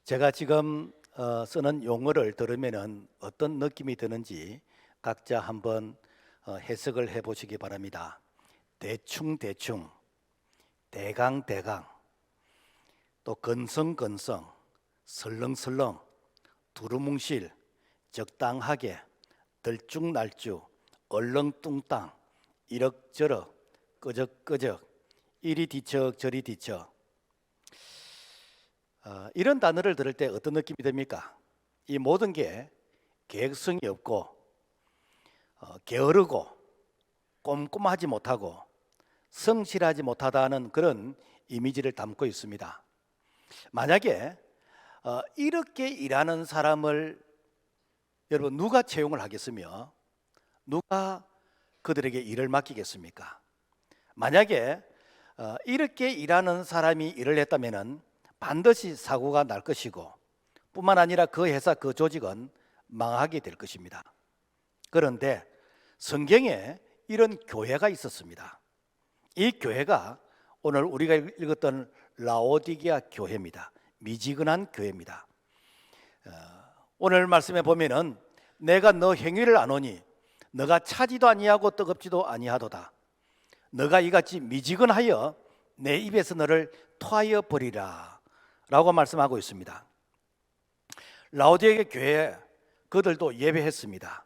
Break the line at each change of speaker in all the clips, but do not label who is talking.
제가 지금 쓰는 용어를 들으면 어떤 느낌이 드는지 각자 한번 해석을 해보시기 바랍니다. 대충, 대강, 또 건성, 설렁, 두루뭉실, 적당하게, 들쭉날쭉, 얼렁뚱땅, 이럭저럭, 끄적끄적, 이리 뒤척 저리 뒤척. 이런 단어를 들을 때 어떤 느낌이 듭니까? 이 모든 게 계획성이 없고 게으르고 꼼꼼하지 못하고 성실하지 못하다는 그런 이미지를 담고 있습니다. 만약에 이렇게 일하는 사람을 여러분 누가 채용을 하겠으며 누가 그들에게 일을 맡기겠습니까? 만약에 이렇게 일하는 사람이 일을 했다면 반드시 사고가 날 것이고 뿐만 아니라 그 회사 그 조직은 망하게 될 것입니다. 그런데 성경에 이런 교회가 있었습니다. 이 교회가 오늘 우리가 읽었던 라오디게아 교회입니다. 미지근한 교회입니다. 오늘 말씀에 보면은 내가 너 행위를 아노니 너가 차지도 아니하고 뜨겁지도 아니하도다. 너가 이같이 미지근하여 내 입에서 너를 토하여 버리라 라고 말씀하고 있습니다. 라오디게아 교회 그들도 예배했습니다.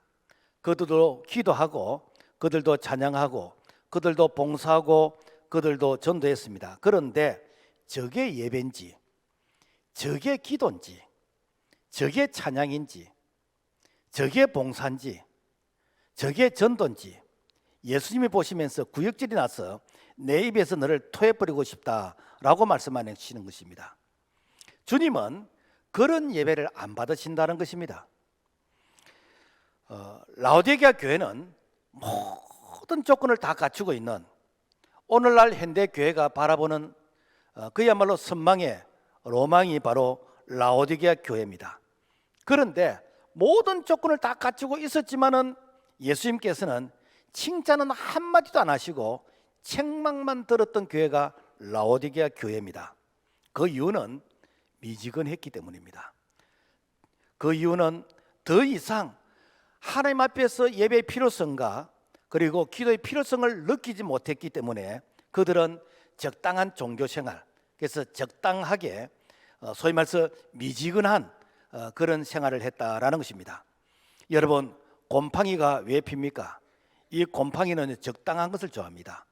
그들도 기도하고 그들도 찬양하고 그들도 봉사하고 그들도 전도했습니다. 그런데 저게 예배인지 저게 기도인지 저게 찬양인지 저게 봉사인지 저게 전도인지 예수님이 보시면서 구역질이 나서 내 입에서 너를 토해버리고 싶다라고 말씀하시는 것입니다. 주님은 그런 예배를 안 받으신다는 것입니다. 라오디게아 교회는 모든 조건을 다 갖추고 있는 오늘날 현대 교회가 바라보는 그야말로 선망의 로망이 바로 라오디게아 교회입니다. 그런데 모든 조건을 다 갖추고 있었지만은 예수님께서는 칭찬은 한마디도 안 하시고 책망만 들었던 교회가 라오디게아 교회입니다. 그 이유는 미지근했기 때문입니다. 그 이유는 더 이상 하나님 앞에서 예배의 필요성과 그리고 기도의 필요성을 느끼지 못했기 때문에 그들은 적당한 종교생활, 그래서 적당하게 소위 말해서 미지근한 그런 생활을 했다라는 것입니다. 여러분, 곰팡이가 왜 핍니까? 이 곰팡이는 적당한 것을 좋아합니다.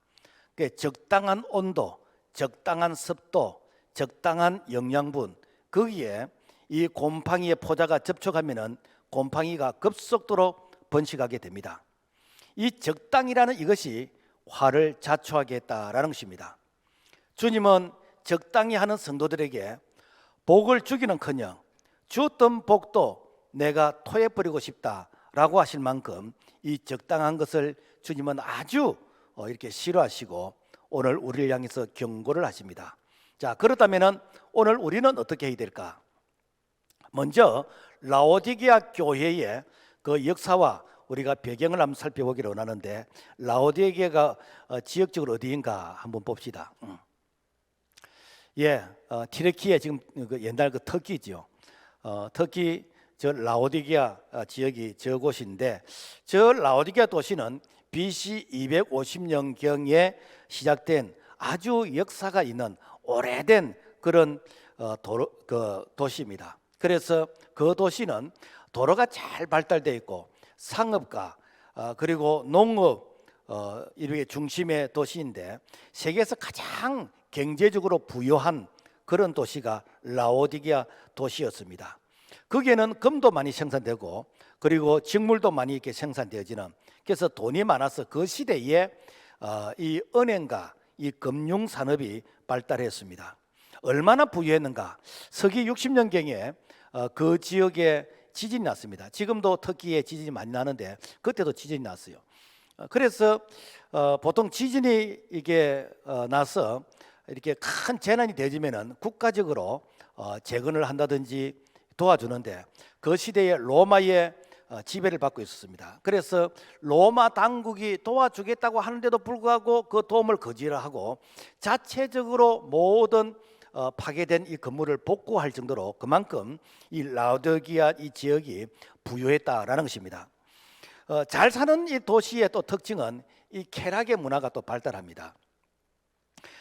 적당한 온도, 적당한 습도, 적당한 영양분, 거기에 이 곰팡이의 포자가 접촉하면은 곰팡이가 급속도로 번식하게 됩니다. 이 적당이라는 이것이 화를 자초하게 했다라는 것입니다. 주님은 적당히 하는 성도들에게 복을 주기는커녕 주었던 복도 내가 토해버리고 싶다라고 하실 만큼 이 적당한 것을 주님은 아주 이렇게 싫어하시고 오늘 우리를 향해서 경고를 하십니다. 자, 그렇다면 오늘 우리는 어떻게 해야 될까? 먼저 라오디게아 교회의 그 역사와 우리가 배경을 한번 살펴보기를 원하는데 라오디게아가 지역적으로 어디인가 한번 봅시다. 티르키예 지금 그 옛날 그 터키죠. 터키 저 라오디게아 지역이 저곳인데 저 라오디게아 도시는 BC 250년경에 시작된 아주 역사가 있는 오래된 그런 도시입니다. 그래서 그 도시는 도로가 잘 발달되어 있고 상업과 그리고 농업 이렇게 중심의 도시인데 세계에서 가장 경제적으로 부유한 그런 도시가 라오디게아 도시였습니다. 거기에는 금도 많이 생산되고 그리고 직물도 많이 이렇게 생산되어지는, 그래서 돈이 많아서 그 시대에 이 은행과 이 금융 산업이 발달했습니다. 얼마나 부유했는가? 서기 60년경에 그 지역에 지진이 났습니다. 지금도 터키에 지진이 많이 나는데 그때도 지진이 났어요. 그래서 보통 지진이 이게 나서 이렇게 큰 재난이 되지면은 국가적으로 재건을 한다든지 도와주는데 그 시대에 로마의 지배를 받고 있었습니다. 그래서 로마 당국이 도와주겠다고 하는데도 불구하고 그 도움을 거절하고 자체적으로 모든 파괴된 이 건물을 복구할 정도로 그만큼 이 라오디게아 이 지역이 부유했다라는 것입니다. 잘 사는 이 도시의 또 특징은 이 쾌락의 문화가 또 발달합니다.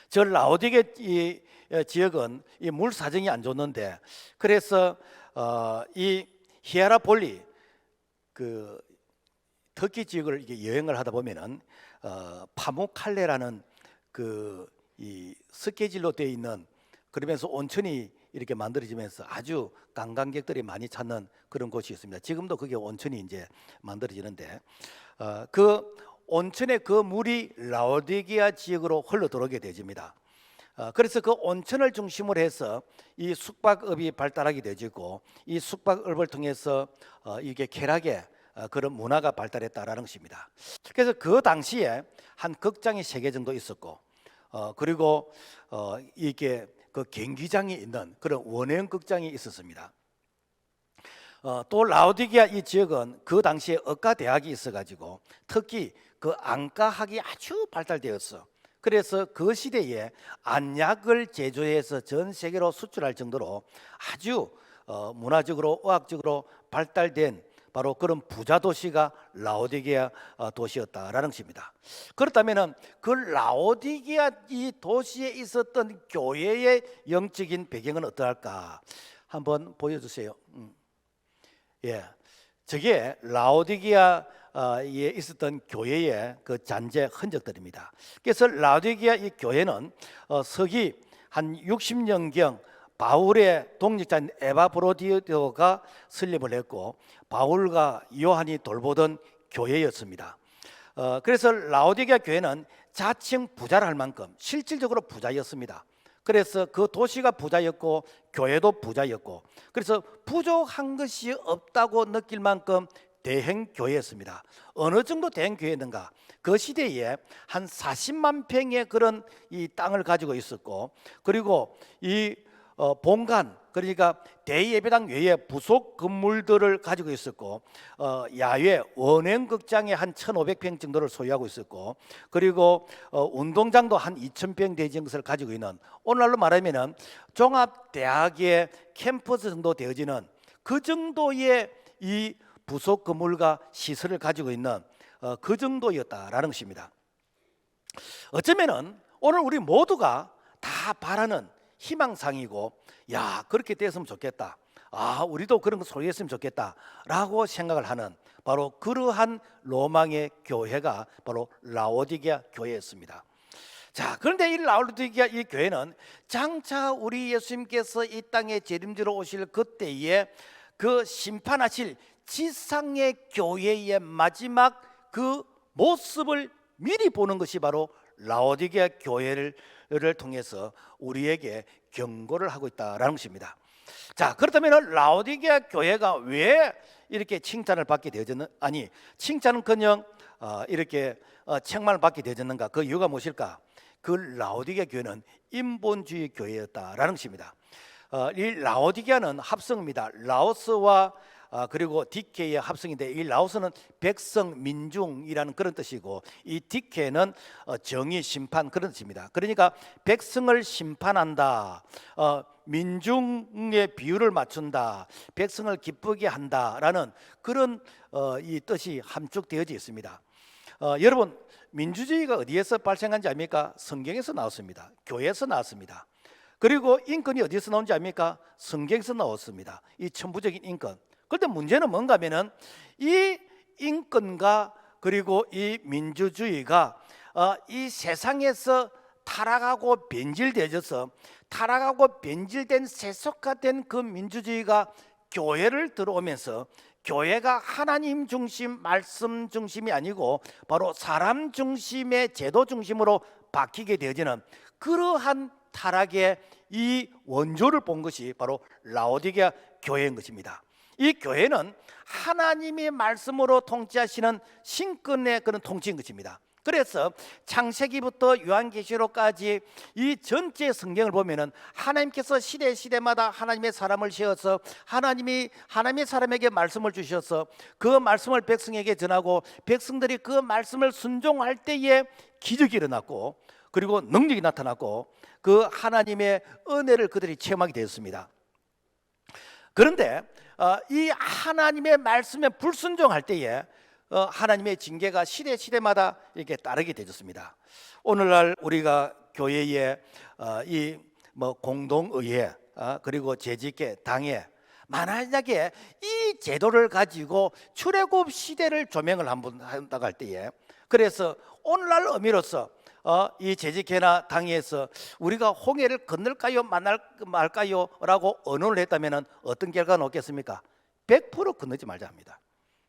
저 라오디게 이 지역은 이 물 사정이 안 좋는데, 그래서 이 히에라폴리 그 터키 지역을 이게 여행을 하다 보면은 파무칼레라는 그 이 스케줄로 되어 있는, 그러면서 온천이 이렇게 만들어지면서 아주 관광객들이 많이 찾는 그런 곳이 있습니다. 지금도 그게 온천이 이제 만들어지는데, 그 온천의 그 물이 라오디게아 지역으로 흘러 들어오게 되집니다. 그래서 그 온천을 중심으로 해서 이 숙박업이 발달하게 되지고, 이 숙박업을 통해서 이게 쾌락의 그런 문화가 발달했다라는 것입니다. 그래서 그 당시에 한 극장이 3개 정도 있었고, 그리고 이게 그 경기장이 있는 그런 원형 극장이 있었습니다. 또 라오디게아 이 지역은 그 당시에 의과 대학이 있어가지고 특히 그 안과학이 아주 발달되었어. 그래서 그 시대에 안약을 제조해서 전 세계로 수출할 정도로 아주 문화적으로 의학적으로 발달된 바로 그런 부자 도시가 라오디게아 도시였다라는 것입니다. 그렇다면은 그 라오디게아 이 도시에 있었던 교회의 영적인 배경은 어떠할까? 한번 보여주세요. 예, 저게 라오디게아에 있었던 교회의 그 잔재 흔적들입니다. 그래서 라오디게아 이 교회는 서기 한 60년경 바울의 동역자인 에바브로디오가 설립을 했고, 바울과 요한이 돌보던 교회였습니다. 그래서 라오디게아 교회는 자칭 부자를 할 만큼 실질적으로 부자였습니다. 그래서 그 도시가 부자였고 교회도 부자였고, 그래서 부족한 것이 없다고 느낄 만큼 대형 교회였습니다. 어느 정도 대형 교회였는가? 그 시대에 한 40만 평의 그런 이 땅을 가지고 있었고, 그리고 이 본관, 그러니까 대예배당 외에 부속 건물들을 가지고 있었고, 야외 원형 극장에 한 1,500평 정도를 소유하고 있었고, 그리고 운동장도 한 2,000평 되는 것을 가지고 있는, 오늘날로 말하면은 종합대학의 캠퍼스 정도 되어지는 그 정도의 이 부속 건물과 시설을 가지고 있는 그 정도였다라는 것입니다. 어쩌면은 오늘 우리 모두가 다 바라는 희망상이고, 야, 그렇게 됐으면 좋겠다, 우리도 그런 거 소유했으면 좋겠다 라고 생각을 하는 바로 그러한 로망의 교회가 바로 라오디게아 교회였습니다. 자, 그런데 이 라오디게아 이 교회는 장차 우리 예수님께서 이 땅에 재림지러 오실 그때에 그 심판하실 지상의 교회의 마지막 그 모습을 미리 보는 것이 바로 라오디게아 교회를 통해서 우리에게 경고를 하고 있다라는 것입니다. 자, 그렇다면 라오디게아 교회가 왜 이렇게 칭찬을 받게 되었는, 아니 칭찬은커녕 이렇게 책망을 받게 되었는가? 그 이유가 무엇일까? 그 라오디게아 교회는 인본주의 교회였다라는 것입니다. 이 라오디게아는 합성입니다. 라오스와 그리고 디케의 합성인데, 이 라오스는 백성 민중이라는 그런 뜻이고, 이 디케는 정의 심판 그런 뜻입니다. 그러니까 백성을 심판한다, 민중의 비율을 맞춘다, 백성을 기쁘게 한다라는 그런 이 뜻이 함축되어져 있습니다. 여러분, 민주주의가 어디에서 발생한지 압니까? 성경에서 나왔습니다. 교회에서 나왔습니다. 그리고 인권이 어디서 나온지 압니까? 성경에서 나왔습니다. 이 천부적인 인권. 그런데 문제는 뭔가 하면은 이 인권과 그리고 이 민주주의가 이 세상에서 타락하고 변질되어져서, 타락하고 변질된 세속화된 그 민주주의가 교회를 들어오면서, 교회가 하나님 중심, 말씀 중심이 아니고 바로 사람 중심의 제도 중심으로 바뀌게 되어지는 그러한 타락의 이 원조를 본 것이 바로 라오디게아 교회인 것입니다. 이 교회는 하나님의 말씀으로 통치하시는 신권의 그런 통치인 것입니다. 그래서 창세기부터 요한계시록까지 이 전체 성경을 보면은 하나님께서 시대마다 하나님의 사람을 세워서 하나님의 사람에게 말씀을 주셔서 그 말씀을 백성에게 전하고, 백성들이 그 말씀을 순종할 때에 기적이 일어났고, 그리고 능력이 나타났고 그 하나님의 은혜를 그들이 체험하게 되었습니다. 그런데 이 하나님의 말씀에 불순종할 때에 하나님의 징계가 시대마다 이렇게 따르게 되었습니다. 오늘날 우리가 교회에 이 공동의회 그리고 재직회 당회 만약에 이 제도를 가지고 출애굽 시대를 조명을 한다고 할 때에 그래서 오늘날 의미로서 이 재직회나 당회에서 우리가 홍해를 건널까요 말까요 라고 언론을 했다면 어떤 결과가 나오겠습니까? 100% 건너지 말자 합니다.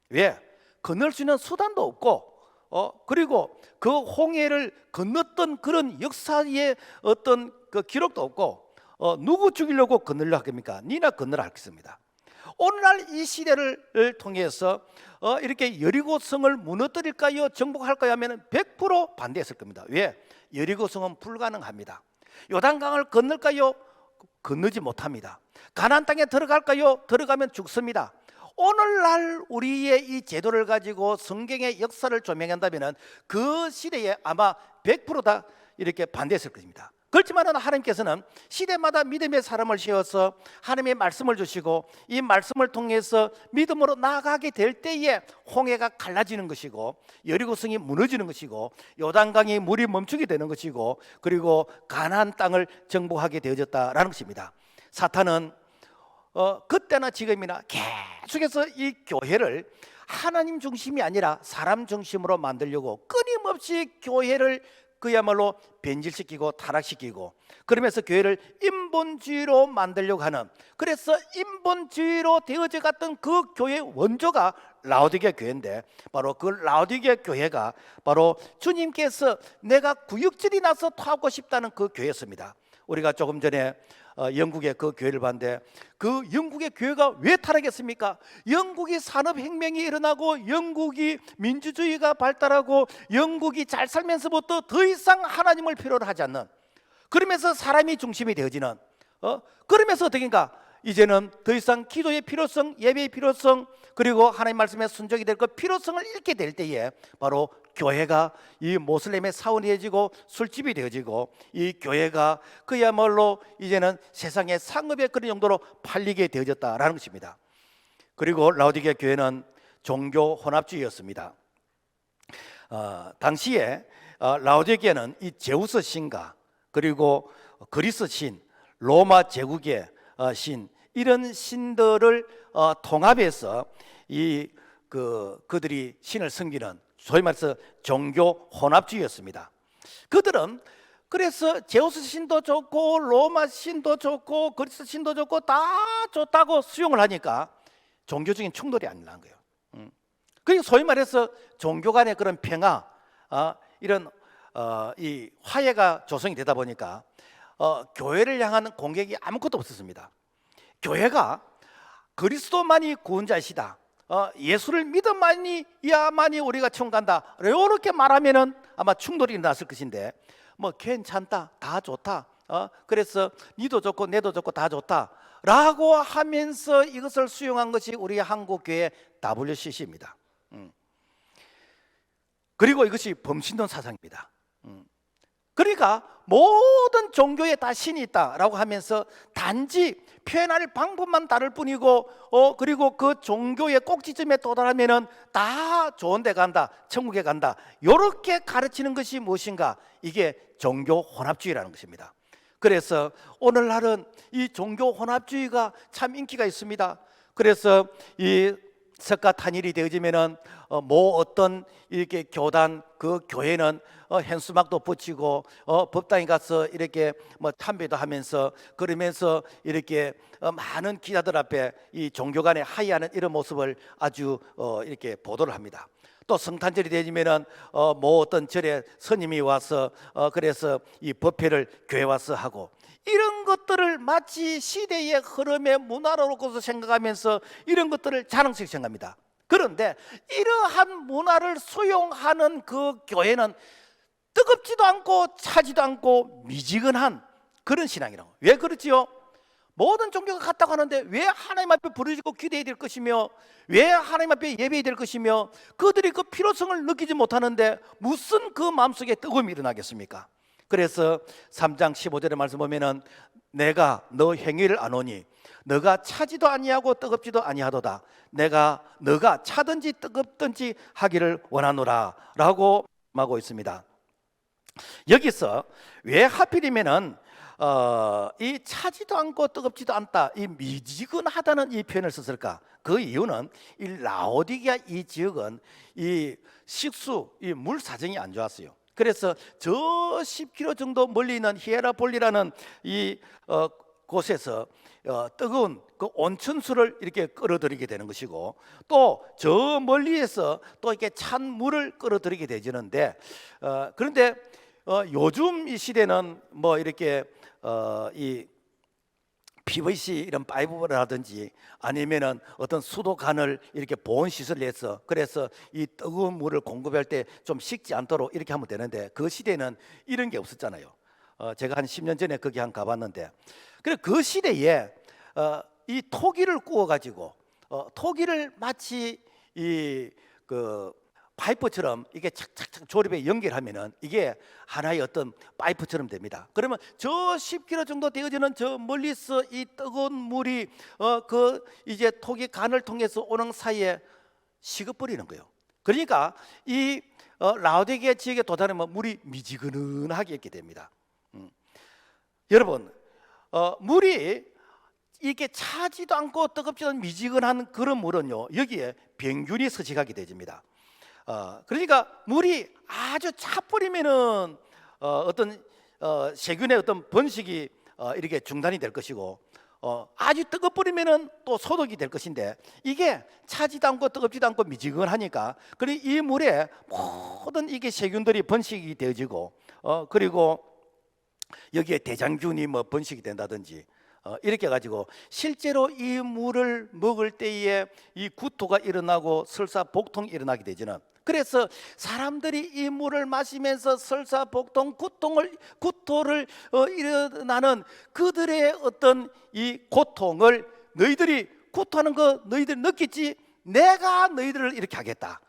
왜? 건널 수 있는 수단도 없고 그리고 그 홍해를 건넜던 그런 역사의 어떤 그 기록도 없고 누구 죽이려고 건널려 하겠습니까? 니나 건너라 하겠습니다. 오늘날 이 시대를 통해서 이렇게 여리고성을 무너뜨릴까요? 정복할까요? 하면 100% 반대했을 겁니다. 왜? 여리고성은 불가능합니다. 요단강을 건널까요? 건너지 못합니다. 가나안 땅에 들어갈까요? 들어가면 죽습니다. 오늘날 우리의 이 제도를 가지고 성경의 역사를 조명한다면 그 시대에 아마 100%다 이렇게 반대했을 것입니다. 그렇지만 하나님께서는 시대마다 믿음의 사람을 세워서 하나님의 말씀을 주시고 이 말씀을 통해서 믿음으로 나아가게 될 때에 홍해가 갈라지는 것이고 여리고성이 무너지는 것이고 요단강의 물이 멈추게 되는 것이고 그리고 가나안 땅을 정복하게 되어졌다라는 것입니다. 사탄은 그때나 지금이나 계속해서 이 교회를 하나님 중심이 아니라 사람 중심으로 만들려고 끊임없이 교회를 그야말로 변질시키고 타락시키고 그러면서 교회를 인본주의로 만들려고 하는 그래서 인본주의로 되어져 갔던 그 교회의 원조가 라오디게아 교회인데 바로 그 라오디게아 교회가 바로 주님께서 내가 구역질이 나서 토하고 싶다는 그 교회였습니다. 우리가 조금 전에 영국의 그 교회를 봤는데 그 영국의 교회가 왜 타락했습니까? 영국이 산업혁명이 일어나고 영국이 민주주의가 발달하고 영국이 잘 살면서부터 더 이상 하나님을 필요로 하지 않는 그러면서 사람이 중심이 되어지는 그러면서 어떻게인가 이제는 더 이상 기도의 필요성, 예배의 필요성 그리고 하나님 말씀에 순종이 될 것 필요성을 잃게 될 때에 바로 교회가 이 모슬렘의 사원이 되어지고 술집이 되어지고 이 교회가 그야말로 이제는 세상의 상업의 그런 정도로 팔리게 되어졌다라는 것입니다. 그리고 라오디게아 교회는 종교 혼합주의였습니다. 당시에 라오디게아는 이 제우스 신과 그리고 그리스 신, 로마 제국의 신 이런 신들을 통합해서 그들이 신을 섬기는 소위 말해서 종교 혼합주의였습니다. 그들은 그래서 제우스 신도 좋고 로마 신도 좋고 그리스 신도 좋고 다 좋다고 수용을 하니까 종교적인 충돌이 안 나는 거예요. 그러니까 소위 말해서 종교 간의 그런 평화 이런 이 화해가 조성이 되다 보니까 교회를 향한 공격이 아무것도 없었습니다. 교회가 그리스도만이 구원자이시다. 예수를 믿음만이야만이 우리가 천국 간다. 이렇게 말하면은 아마 충돌이 났을 것인데 괜찮다, 다 좋다. 그래서 니도 좋고 내도 좋고 다 좋다라고 하면서 이것을 수용한 것이 우리 한국 교회 WCC입니다. 그리고 이것이 범신론 사상입니다. 그러니까 모든 종교에 다 신이 있다라고 하면서 단지 표현할 방법만 다를 뿐이고 그리고 그 종교의 꼭지점에 도달하면은 다 좋은 데 간다, 천국에 간다 이렇게 가르치는 것이 무엇인가? 이게 종교 혼합주의라는 것입니다. 그래서 오늘날은 이 종교 혼합주의가 참 인기가 있습니다. 그래서 이 석가탄일이 되어지면은 어떤 이렇게 교단 그 교회는 현수막도 붙이고 법당에 가서 이렇게 참배도 하면서 그러면서 이렇게 많은 기자들 앞에 이 종교 간에 하이하는 이런 모습을 아주 이렇게 보도를 합니다. 또 성탄절이 되지면은 어떤 절에 스님이 와서 그래서 이 법회를 교회 와서 하고 이런 것들을 마치 시대의 흐름의 문화로서 생각하면서 이런 것들을 자랑스럽게 생각합니다. 그런데 이러한 문화를 수용하는 그 교회는 뜨겁지도 않고 차지도 않고 미지근한 그런 신앙이라고. 왜 그렇지요? 모든 종교가 같다고 하는데 왜 하나님 앞에 부르짖고 기도해야 될 것이며 왜 하나님 앞에 예배해야 될 것이며 그들이 그 필요성을 느끼지 못하는데 무슨 그 마음속에 뜨거움이 일어나겠습니까? 그래서 3장 15절의 말씀 보면은 내가 너 행위를 아노니 너가 차지도 아니하고 뜨겁지도 아니하도다. 내가 너가 차든지 뜨겁든지 하기를 원하노라 라고 말하고 있습니다. 여기서 왜 하필이면은 이 차지도 않고 뜨겁지도 않다, 이 미지근하다는 이 표현을 썼을까? 그 이유는 이 라오디게아 이 지역은 이 식수, 이 물 사정이 안 좋았어요. 그래서 저 10km 정도 멀리 있는 히에라폴리라는 이 곳에서 뜨거운 그 온천수를 이렇게 끌어들이게 되는 것이고, 또 저 멀리에서 또 이렇게 찬 물을 끌어들이게 되지는데, 그런데 요즘 이 시대는 뭐 이렇게 이 PVC 이런 파이브라든지 아니면은 어떤 수도관을 이렇게 보온 시설을 해서, 그래서 이 뜨거운 물을 공급할 때 좀 식지 않도록 이렇게 하면 되는데, 그 시대는 이런 게 없었잖아요. 제가 한 10년 전에 거기 한 가봤는데, 그래 그 시대에 이 토기를 구워 가지고 토기를 마치 이 그 파이프처럼 이게 착착착 조립에 연결하면은 이게 하나의 어떤 파이프처럼 됩니다. 그러면 저 10km 정도 되어지는 저 멀리서 이 뜨거운 물이 그 이제 토기 간을 통해서 오는 사이에 식어버리는 거예요. 그러니까 이 라오디게아 지역에 도달하면 물이 미지근하게 있게 됩니다. 여러분, 물이 이렇게 차지도 않고 뜨겁지도 않은 미지근한 그런 물은요, 여기에 병균이 서식하게 되집니다. 그러니까 물이 아주 차버리면은 어떤 세균의 어떤 번식이 이렇게 중단이 될 것이고, 아주 뜨겁버리면은 또 소독이 될 것인데, 이게 차지도 않고 뜨겁지도 않고 미지근하니까, 그리고 이 물에 모든 이게 세균들이 번식이 되어지고, 그리고 여기에 대장균이 뭐 번식이 된다든지 이렇게 해가지고 실제로 이 물을 먹을 때에 이 구토가 일어나고 설사 복통이 일어나게 되지는, 그래서 사람들이 이 물을 마시면서 설사 복통 구토를 일어나는 그들의 어떤 이 고통을, 너희들이 구토하는 거 너희들이 느꼈지? 내가 너희들을 이렇게 하겠다.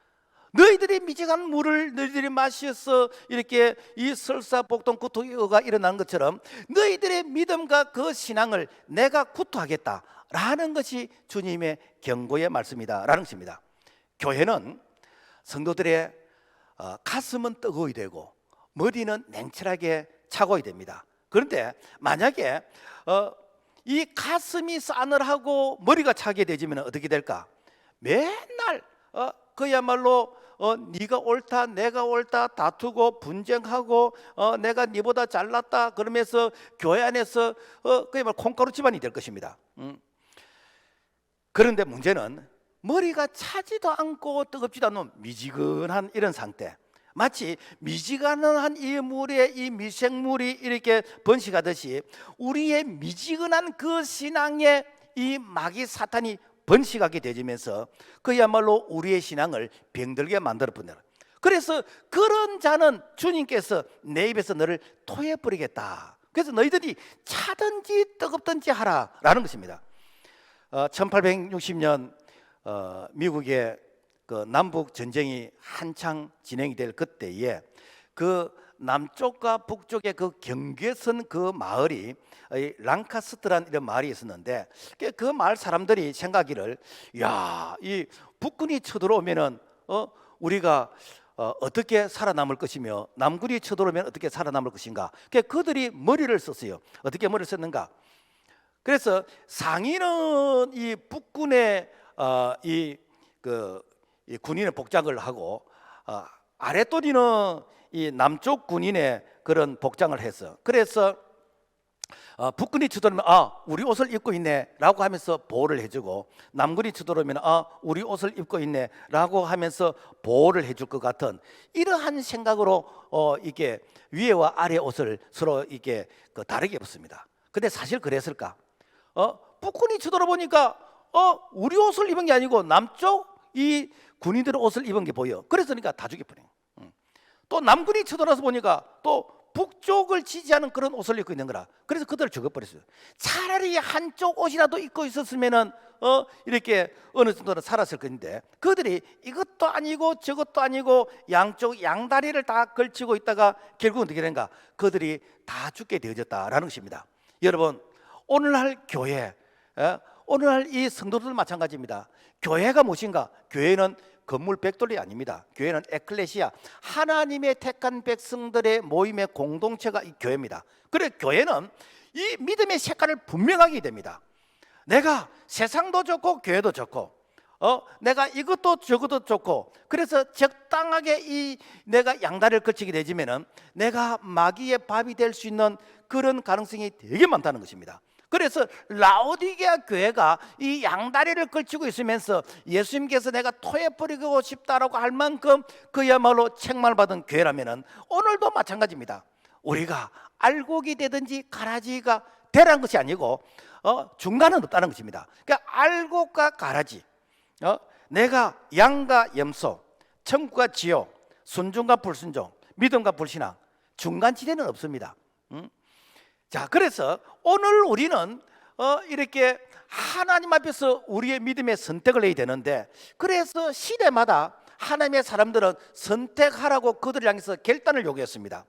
너희들이 미지근한 물을 너희들이 마셔서 이렇게 이 설사복통 구토가 일어난 것처럼 너희들의 믿음과 그 신앙을 내가 구토하겠다라는 것이 주님의 경고의 말씀이다라는 것입니다. 교회는 성도들의 가슴은 뜨거워야 되고 머리는 냉철하게 차고야 됩니다. 그런데 만약에 이 가슴이 싸늘하고 머리가 차게 되지면 어떻게 될까? 맨날 그야말로 네가 옳다 내가 옳다 다투고 분쟁하고 내가 네보다 잘났다 그러면서 교회 안에서 그야말로 콩가루 집안이 될 것입니다. 그런데 문제는 머리가 차지도 않고 뜨겁지도 않은 미지근한 이런 상태, 마치 미지근한 이 물에 이 미생물이 이렇게 번식하듯이 우리의 미지근한 그 신앙에 이 마귀 사탄이 번식하게 되면서 그야말로 우리의 신앙을 병들게 만들어 버린다. 그래서 그런 자는 주님께서 내 입에서 너를 토해버리겠다. 그래서 너희들이 차든지 뜨겁든지 하라라는 것입니다. 1860년 미국의 그 남북 전쟁이 한창 진행이 될 그때에 그 남쪽과 북쪽의 그 경계선 그 마을이 랑카스트라는 이런 마을이 있었는데, 그 마을 사람들이 생각하기를, 야, 이 북군이 쳐들어오면은 우리가 어떻게 살아남을 것이며 남군이 쳐들어오면 어떻게 살아남을 것인가. 그들이 머리를 썼어요. 어떻게 머리를 썼는가? 그래서 상인은 이 북군의 이 군인의 복장을 하고 아랫도리는 이 남쪽 군인의 그런 복장을 했어. 그래서 북군이 쳐들어오면 우리 옷을 입고 있네 라고 하면서 보호를 해주고, 남군이 쳐들어오면 우리 옷을 입고 있네 라고 하면서 보호를 해줄 것 같은 이러한 생각으로 이게 위에와 아래 옷을 서로 이게 다르게 입었습니다. 근데 사실 그랬을까? 북군이 쳐들어보니까 우리 옷을 입은 게 아니고 남쪽 이 군인들의 옷을 입은 게 보여. 그러니까 다 죽여버려. 또 남군이 쳐들어서 보니까 또 북쪽을 지지하는 그런 옷을 입고 있는 거라. 그래서 그들을 죽여버렸어요. 차라리 한쪽 옷이라도 입고 있었으면은 이렇게 어느 정도는 살았을 건데, 그들이 이것도 아니고 저것도 아니고 양쪽 양다리를 다 걸치고 있다가 결국은 어떻게 되는가? 그들이 다 죽게 되어졌다라는 것입니다. 여러분, 오늘날 교회, 오늘날 이 성도들 마찬가지입니다. 교회가 무엇인가? 교회는 건물 백돌이 아닙니다. 교회는 에클레시아, 하나님의 택한 백성들의 모임의 공동체가 이 교회입니다. 그래, 교회는 이 믿음의 색깔을 분명하게 됩니다. 내가 세상도 좋고 교회도 좋고, 내가 이것도 저것도 좋고, 그래서 적당하게 이 내가 양다리를 걸치게 되지면은 내가 마귀의 밥이 될 수 있는 그런 가능성이 되게 많다는 것입니다. 그래서 라오디게아 교회가 이 양다리를 걸치고 있으면서 예수님께서 내가 토해버리고 싶다라고 할 만큼 그야말로 책망을 받은 교회라면은 오늘도 마찬가지입니다. 우리가 알곡이 되든지 가라지가 되라는 것이 아니고 중간은 없다는 것입니다. 그러니까 알곡과 가라지, 내가 양과 염소, 천국과 지옥, 순종과 불순종, 믿음과 불신앙, 중간 지대는 없습니다. 자, 그래서 오늘 우리는 이렇게 하나님 앞에서 우리의 믿음의 선택을 해야 되는데, 그래서 시대마다 하나님의 사람들은 선택하라고 그들을 향해서 결단을 요구했습니다.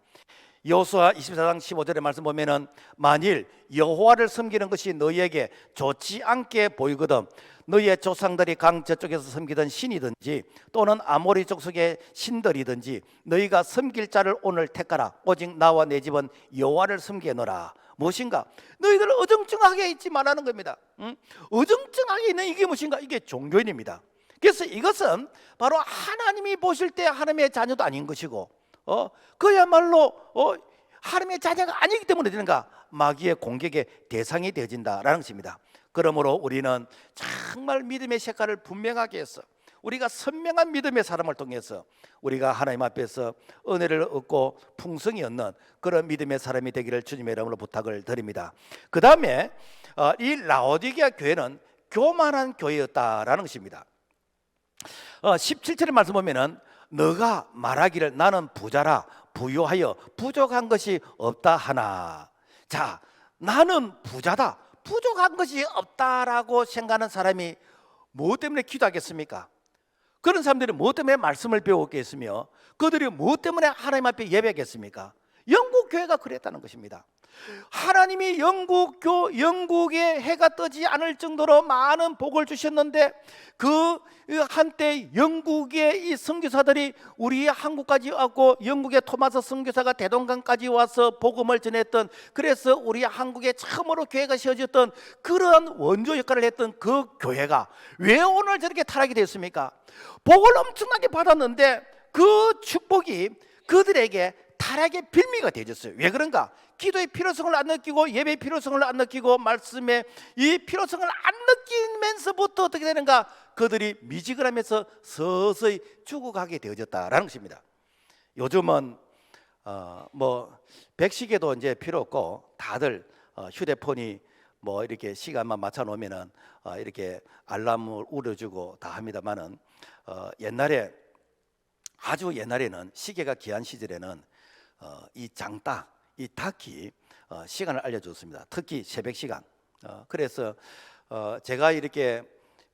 여호수아 24장 15절의 말씀 보면은 만일 여호와를 섬기는 것이 너희에게 좋지 않게 보이거든 너희의 조상들이 강 저쪽에서 섬기던 신이든지 또는 아모리 족속의 신들이든지 너희가 섬길 자를 오늘 택하라. 오직 나와 내 집은 여호와를 섬기노라. 무엇인가? 너희들 어정쩡하게 있지 말라는 겁니다. 어정쩡하게 있는 이게 무엇인가? 이게 종교인입니다. 그래서 이것은 바로 하나님이 보실 때 하나님의 자녀도 아닌 것이고, 그야말로 하나님의 자녀가 아니기 때문에 되는가? 마귀의 공격의 대상이 되어진다라는 것입니다. 그러므로 우리는 정말 믿음의 색깔을 분명하게 해서 우리가 선명한 믿음의 사람을 통해서 우리가 하나님 앞에서 은혜를 얻고 풍성이 얻는 그런 믿음의 사람이 되기를 주님의 이름으로 부탁을 드립니다. 그 다음에 이 라오디게아 교회는 교만한 교회였다라는 것입니다. 17절의 말씀 보면은 너가 말하기를 나는 부자라 부유하여 부족한 것이 없다 하나. 자, 나는 부자다, 부족한 것이 없다라고 생각하는 사람이 무엇 때문에 기도하겠습니까? 그런 사람들이 무엇 때문에 말씀을 배우겠으며 그들이 무엇 때문에 하나님 앞에 예배하겠습니까? 영국 교회가 그랬다는 것입니다. 하나님이 영국에 해가 뜨지 않을 정도로 많은 복을 주셨는데 그 한때 영국의 이 선교사들이 우리 한국까지 왔고 영국의 토마스 선교사가 대동강까지 와서 복음을 전했던, 그래서 우리 한국에 처음으로 교회가 세워졌던 그러한 원조 역할을 했던 그 교회가 왜 오늘 저렇게 타락이 됐습니까? 복을 엄청나게 받았는데 그 축복이 그들에게 타락의 빌미가 되어졌어요. 왜 그런가? 기도의 필요성을 안 느끼고 예배의 필요성을 안 느끼고 말씀의 이 필요성을 안 느끼면서부터 어떻게 되는가? 그들이 미직을 하면서 서서히 죽어가게 되어졌다라는 것입니다. 요즘은 뭐 백시계도 이제 필요 없고 다들 휴대폰이 뭐 이렇게 시간만 맞춰 놓으면은 이렇게 알람을 울려주고 다 합니다만은 옛날에, 아주 옛날에는 시계가 귀한 시절에는 이 장따, 이 닭이 시간을 알려줬습니다. 특히 새벽 시간. 그래서 제가 이렇게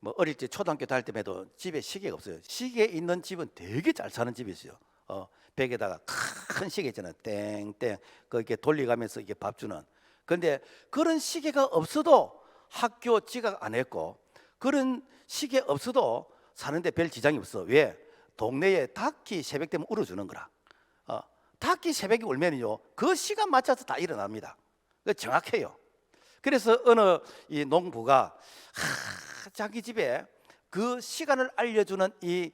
뭐 어릴 때 초등학교 다닐 때에도 집에 시계가 없어요. 시계 있는 집은 되게 잘 사는 집이 있어요. 벽에다가 큰 시계 있잖아요. 땡땡 그렇게 돌려가면서 이게 밥 주는. 그런데 그런 시계가 없어도 학교 지각 안 했고 그런 시계 없어도 사는데 별 지장이 없어. 왜? 동네에 닭이 새벽 되면 울어주는 거라. 닭이 새벽에 울면요 그 시간 맞춰서 다 일어납니다. 정확해요. 그래서 어느 이 농부가 자기 집에 그 시간을 알려주는 이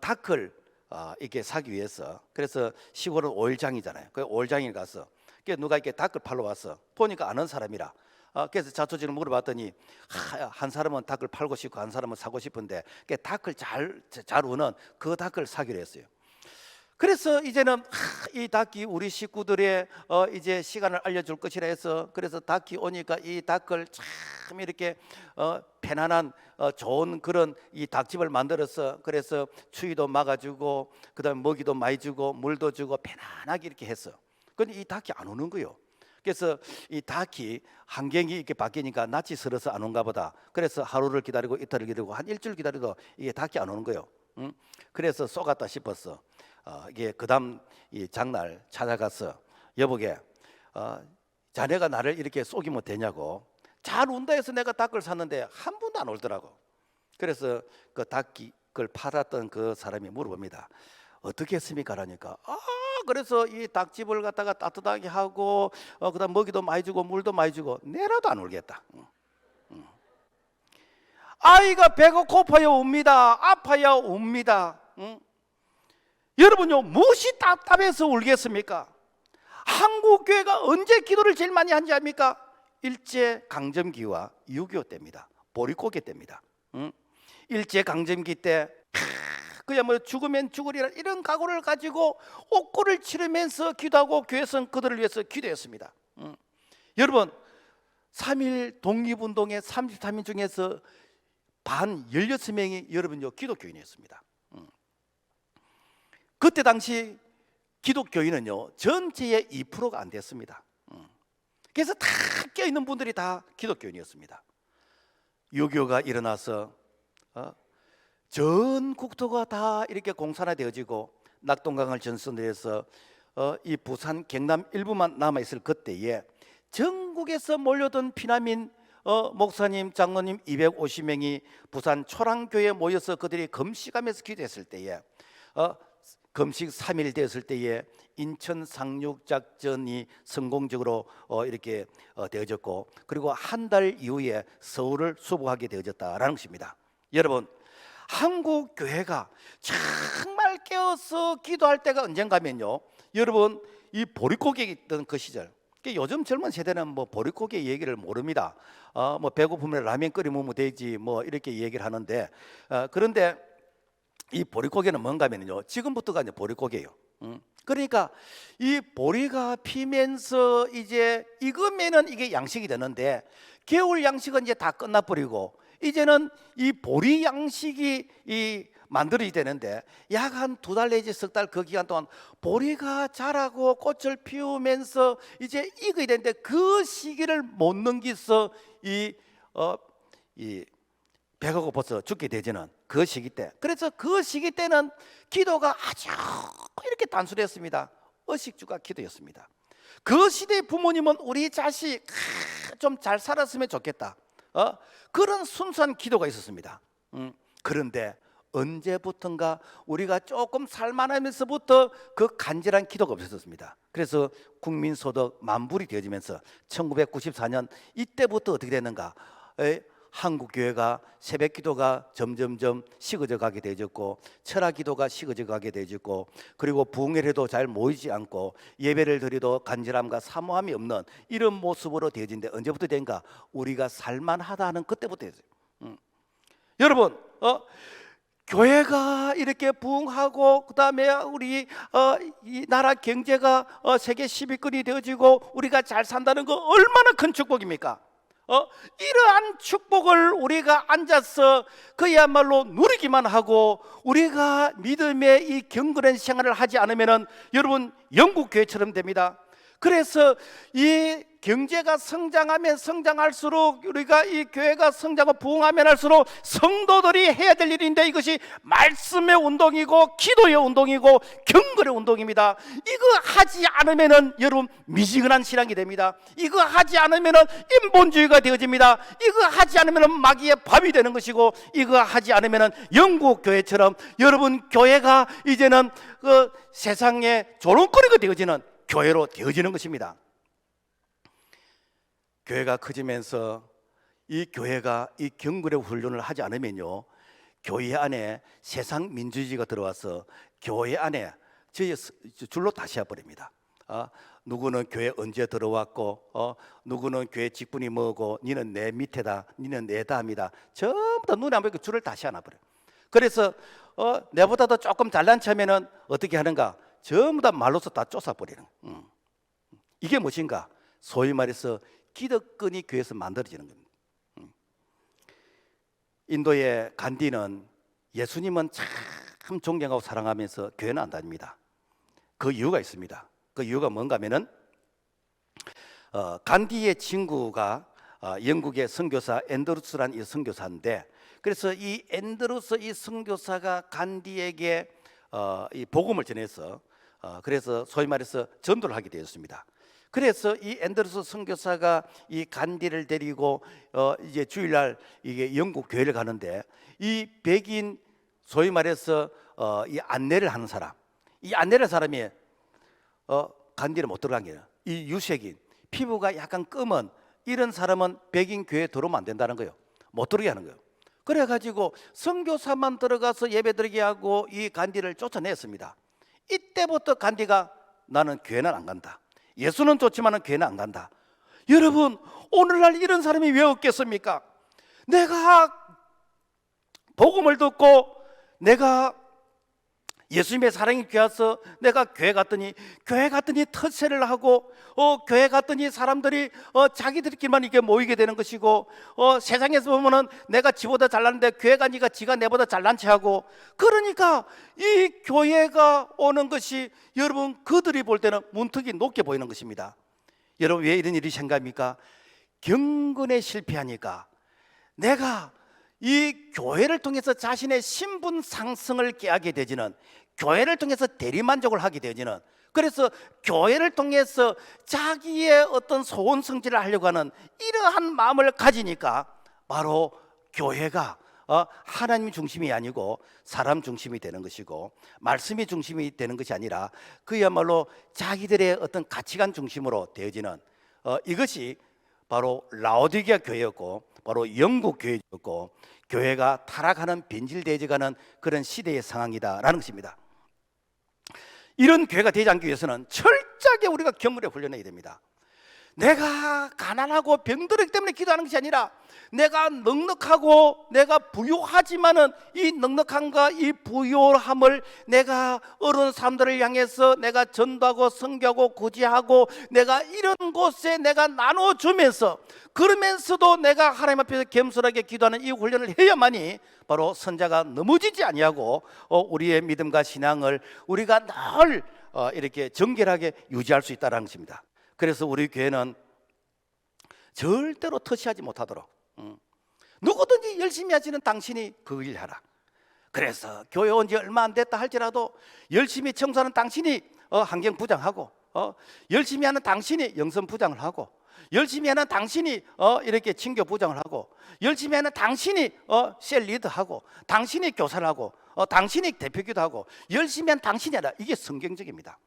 닭을 이렇게 사기 위해서, 그래서 시골은 오일장이잖아요. 그 오일장에 가서 누가 이렇게 닭을 팔러 왔어. 보니까 아는 사람이라. 그래서 자초지를 물어봤더니 한 사람은 닭을 팔고 싶고 한 사람은 사고 싶은데 닭을 잘 우는 그 닭을 사기로 했어요. 그래서 이제는 이 닭이 우리 식구들의 이제 시간을 알려줄 것이라 해서, 그래서 닭이 오니까 이 닭을 참 이렇게 편안한 좋은 그런 이 닭집을 만들어서, 그래서 추위도 막아주고 그다음에 먹이도 많이 주고 물도 주고 편안하게 이렇게 했어. 근데 이 닭이 안 오는 거요. 그래서 이 닭이 환경이 이렇게 바뀌니까 낯이 설어서 안 온가 보다. 그래서 하루를 기다리고 이틀을 기다리고 한 일주일 기다려도 이게 닭이 안 오는 거예요. 그래서 쏘갔다 싶었어. 이게 그다음 이 장날 찾아가서 여보게, 자네가 나를 이렇게 속이면 되냐고. 잘 온다 해서 내가 닭을 샀는데 한 번도 안 올더라고. 그래서 그 닭을 팔았던 그 사람이 물어봅니다. 어떻게 했습니까? 라니까 그래서 이 닭집을 갖다가 따뜻하게 하고 그다음 먹이도 많이 주고 물도 많이 주고 내라도 안 울겠다. 아이가 배가 고파야 옵니다. 아파야 옵니다. 여러분요, 무엇이 답답해서 울겠습니까? 한국 교회가 언제 기도를 제일 많이 한지 압니까? 일제 강점기와 6.25 때입니다. 보릿고개 때입니다. 일제 강점기 때 그야 뭐 죽으면 죽으리라 이런 각오를 가지고 옥고를 치르면서 기도하고 교회에서는 그들을 위해서 기도했습니다. 여러분, 3.1 독립운동의 33인 중에서 반 16명이 여러분요 기독교인이었습니다. 그때 당시 기독교인은요 전체의 2%가 안 됐습니다. 그래서 다 껴있는 분들이 다 기독교인이었습니다. 6.25가 일어나서 전 국토가 다 이렇게 공산화되어지고 낙동강을 전선해서 이 부산 경남 일부만 남아있을 그때에 전국에서 몰려든 피난민 목사님, 장로님 250명이 부산 초랑교회에 모여서 그들이 금식하면서 기도했을 때에 금식 3일 되었을 때에 인천 상륙작전이 성공적으로 이렇게 되어졌고, 그리고 한 달 이후에 서울을 수복하게 되어졌다라는 것입니다. 여러분, 한국 교회가 정말 깨어서 기도할 때가 언젠가면요, 여러분 이 보릿고개 있던 그 시절, 요즘 젊은 세대는 뭐 보릿고개 얘기를 모릅니다. 뭐 배고프면 라면 끓여 먹으면 되지 뭐 이렇게 얘기를 하는데, 그런데 이 보릿고개는 뭔가 하면요 지금부터가 이제 보릿고개예요. 그러니까 이 보리가 피면서 이제 익으면은 이게 양식이 되는데, 겨울 양식은 이제 다 끝나버리고 이제는 이 보리 양식이 만들어야 되는데, 약 한 2달 내지 석 달 그 기간 동안 보리가 자라고 꽃을 피우면서 이제 익어야 되는데 그 시기를 못 넘기서 이 배가 고파서 죽게 되지는 그 시기 때, 그래서 그 시기 때는 기도가 아주 이렇게 단순했습니다. 의식주가 기도였습니다. 그 시대의 부모님은 우리 자식 좀 잘 살았으면 좋겠다, 그런 순수한 기도가 있었습니다. 그런데 언제부턴가 우리가 조금 살만하면서부터 그 간절한 기도가 없어졌습니다. 그래서 국민소득 만불이 되어지면서 1994년 이때부터 어떻게 됐는가, 한국 교회가 새벽 기도가 점점점 식어져 가게 되어졌고, 철학 기도가 식어져 가게 되어졌고, 그리고 부흥회에도 잘 모이지 않고 예배를 드려도 간절함과 사모함이 없는 이런 모습으로 되어진데, 언제부터 된가? 우리가 살만하다 하는 그때부터 됐어요. 여러분, 교회가 이렇게 부흥하고 그다음에 우리 이 나라 경제가 세계 10위권이 되어지고 우리가 잘 산다는 거 얼마나 큰 축복입니까? 이러한 축복을 우리가 앉아서 그야말로 누리기만 하고 우리가 믿음의 이 경건한 생활을 하지 않으면은 여러분 영국 교회처럼 됩니다. 그래서 이 경제가 성장하면 성장할수록, 우리가 이 교회가 성장하고 부흥하면 할수록 성도들이 해야 될 일인데, 이것이 말씀의 운동이고 기도의 운동이고 경건의 운동입니다. 이거 하지 않으면은 여러분 미지근한 신앙이 됩니다. 이거 하지 않으면은 인본주의가 되어집니다. 이거 하지 않으면은 마귀의 밥이 되는 것이고, 이거 하지 않으면은 영국 교회처럼 여러분 교회가 이제는 그 세상의 조롱거리가 되어지는 교회로 되어지는 것입니다. 교회가 커지면서 이 교회가 이 경건의 훈련을 하지 않으면요, 교회 안에 세상 민주주의가 들어와서 교회 안에 줄로 다시 해버립니다. 누구는 교회 언제 들어왔고, 누구는 교회 직분이 뭐고, 니는 내 밑에다, 니는 내 다음이다, 전부 다 눈에 안 보이고 줄을 다시 하나 버려요. 그래서 내보다도 조금 잘난 척하면은 어떻게 하는가? 전부 다 말로서 다 쫓아버리는. 이게 무엇인가? 소위 말해서 기득권이 교회에서 만들어지는 겁니다. 인도의 간디는 예수님은 참 존경하고 사랑하면서 교회는 안 다닙니다. 그 이유가 있습니다. 그 이유가 뭔가 하면은 간디의 친구가 영국의 선교사 앤드루스란 이 선교사인데, 그래서 이 앤드루스 이 선교사가 간디에게 이 복음을 전해서 그래서 소위 말해서 전도를 하게 되었습니다. 그래서 이 앤드루스 선교사가 이 간디를 데리고 이제 주일날 이게 영국 교회를 가는데, 이 백인 소위 말해서 이 안내를 하는 사람, 이 안내를 하는 사람이 간디를 못 들어간 거예요. 이 유색인, 피부가 약간 검은 이런 사람은 백인 교회에 들어오면 안 된다는 거예요. 못 들어게 하는 거예요. 그래가지고 선교사만 들어가서 예배드리게 하고 이 간디를 쫓아냈습니다. 이때부터 간디가 나는 교회는 안 간다. 예수는 좋지만 교회는 안 간다. 여러분, 오늘날 이런 사람이 왜 없겠습니까? 내가 복음을 듣고 내가 예수님의 사랑이 귀해서 내가 교회 갔더니 텃세를 하고 교회 갔더니 사람들이 자기들끼리만 이게 모이게 되는 것이고, 세상에서 보면은 내가 지보다 잘났는데 교회 가니까 지가 내보다 잘난 체하고, 그러니까 이 교회가 오는 것이 여러분 그들이 볼 때는 문턱이 높게 보이는 것입니다. 여러분, 왜 이런 일이 생깁니까? 경건에 실패하니까 내가 이 교회를 통해서 자신의 신분 상승을 깨하게 되지는, 교회를 통해서 대리만족을 하게 되지는, 그래서 교회를 통해서 자기의 어떤 소원 성취를 하려고 하는 이러한 마음을 가지니까 바로 교회가 하나님 중심이 아니고 사람 중심이 되는 것이고, 말씀이 중심이 되는 것이 아니라 그야말로 자기들의 어떤 가치관 중심으로 되어지는 이것이 바로 라오디게아 교회였고, 바로 영국 교회였고, 교회가 타락하는 변질되어가는 그런 시대의 상황이다라는 것입니다. 이런 교회가 되지 않기 위해서는 철저하게 우리가 경건에 훈련해야 됩니다. 내가 가난하고 병들었기 때문에 기도하는 것이 아니라, 내가 넉넉하고 내가 부유하지만은 이 넉넉함과 이 부유함을 내가 어려운 사람들을 향해서 내가 전도하고 선교하고 구제하고, 내가 이런 곳에 내가 나눠주면서, 그러면서도 내가 하나님 앞에서 겸손하게 기도하는 이 훈련을 해야만이 바로 선자가 넘어지지 아니하고 우리의 믿음과 신앙을 우리가 늘 이렇게 정결하게 유지할 수 있다는 것입니다. 그래서 우리 교회는 절대로 터치하지 못하도록, 누구든지 열심히 하시는 당신이 그 일 하라. 그래서 교회 온 지 얼마 안 됐다 할지라도 열심히 청소하는 당신이 환경 부장하고, 열심히 하는 당신이 영선 부장을 하고, 열심히 하는 당신이 이렇게 친교 부장을 하고, 열심히 하는 당신이 셀 리드하고, 당신이 교사를 하고, 당신이 대표기도 하고, 열심히 하는 당신이 아니라, 이게 성경적입니다.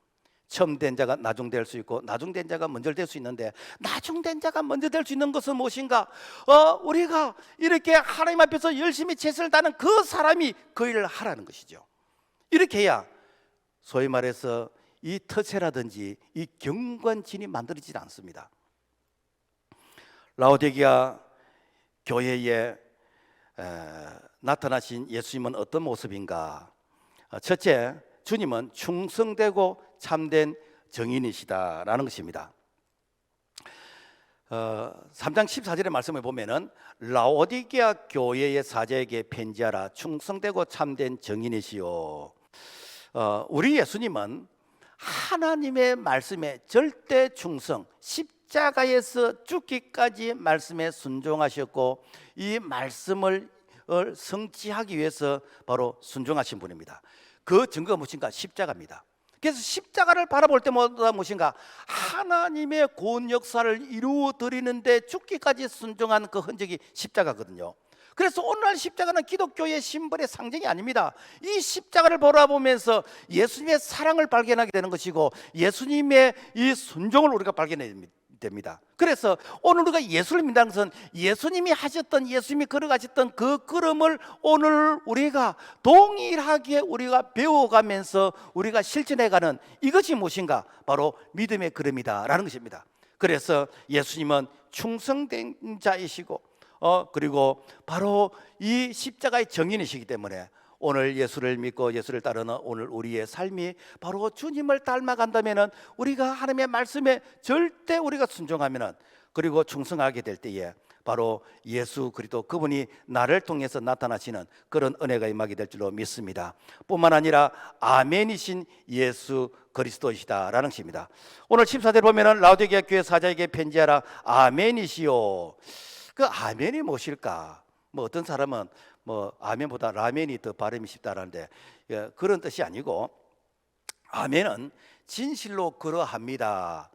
처음 된 자가 나중 될 수 있고, 나중 된 자가 먼저 될 수 있는데, 나중 된 자가 먼저 될 수 있는 것은 무엇인가? 우리가 이렇게 하나님 앞에서 열심히 최선을 다하는 그 사람이 그 일을 하라는 것이죠. 이렇게 해야 소위 말해서 이 터세라든지 이 경관진이 만들어지지 않습니다. 라오디게아 교회에 나타나신 예수님은 어떤 모습인가? 첫째, 주님은 충성되고 참된 정인이시다라는 것입니다. 3장 14절의 말씀을 보면은 라오디게아 교회의 사제에게 편지하라, 충성되고 참된 정인이시요. 우리 예수님은 하나님의 말씀에 절대 충성, 십자가에서 죽기까지 말씀에 순종하셨고, 이 말씀을 성취하기 위해서 바로 순종하신 분입니다. 그 증거가 무엇인가? 십자가입니다. 그래서 십자가를 바라볼 때마다 무엇인가? 하나님의 구원 역사를 이루어 드리는데 죽기까지 순종한 그 흔적이 십자가거든요. 그래서 오늘날 십자가는 기독교의 심벌의 상징이 아닙니다. 이 십자가를 바라보면서 예수님의 사랑을 발견하게 되는 것이고, 예수님의 이 순종을 우리가 발견해야 됩니다. 그래서 오늘 우리가 예수를 믿는 것은 예수님이 하셨던, 예수님이 걸어가셨던 그 걸음을 오늘 우리가 동일하게 우리가 배워가면서 우리가 실천해가는 이것이 무엇인가? 바로 믿음의 걸음이다라는 것입니다. 그래서 예수님은 충성된 자이시고, 그리고 바로 이 십자가의 정인이시기 때문에 오늘 예수를 믿고 예수를 따르는 오늘 우리의 삶이 바로 주님을 닮아간다면은, 우리가 하나님의 말씀에 절대 우리가 순종하면은, 그리고 충성하게 될 때에 바로 예수 그리스도 그분이 나를 통해서 나타나시는 그런 은혜가 임하게 될 줄로 믿습니다. 뿐만 아니라 아멘이신 예수 그리스도이시다라는 것입니다. 오늘 14절 보면은 라오디게아 교회 사자에게 편지하라 아멘이시요. 그 아멘이 무엇일까? 뭐 어떤 사람은 뭐 아멘보다 라멘이 더 발음이 쉽다라는데 그런 뜻이 아니고 아멘은 진실로 그러합니다.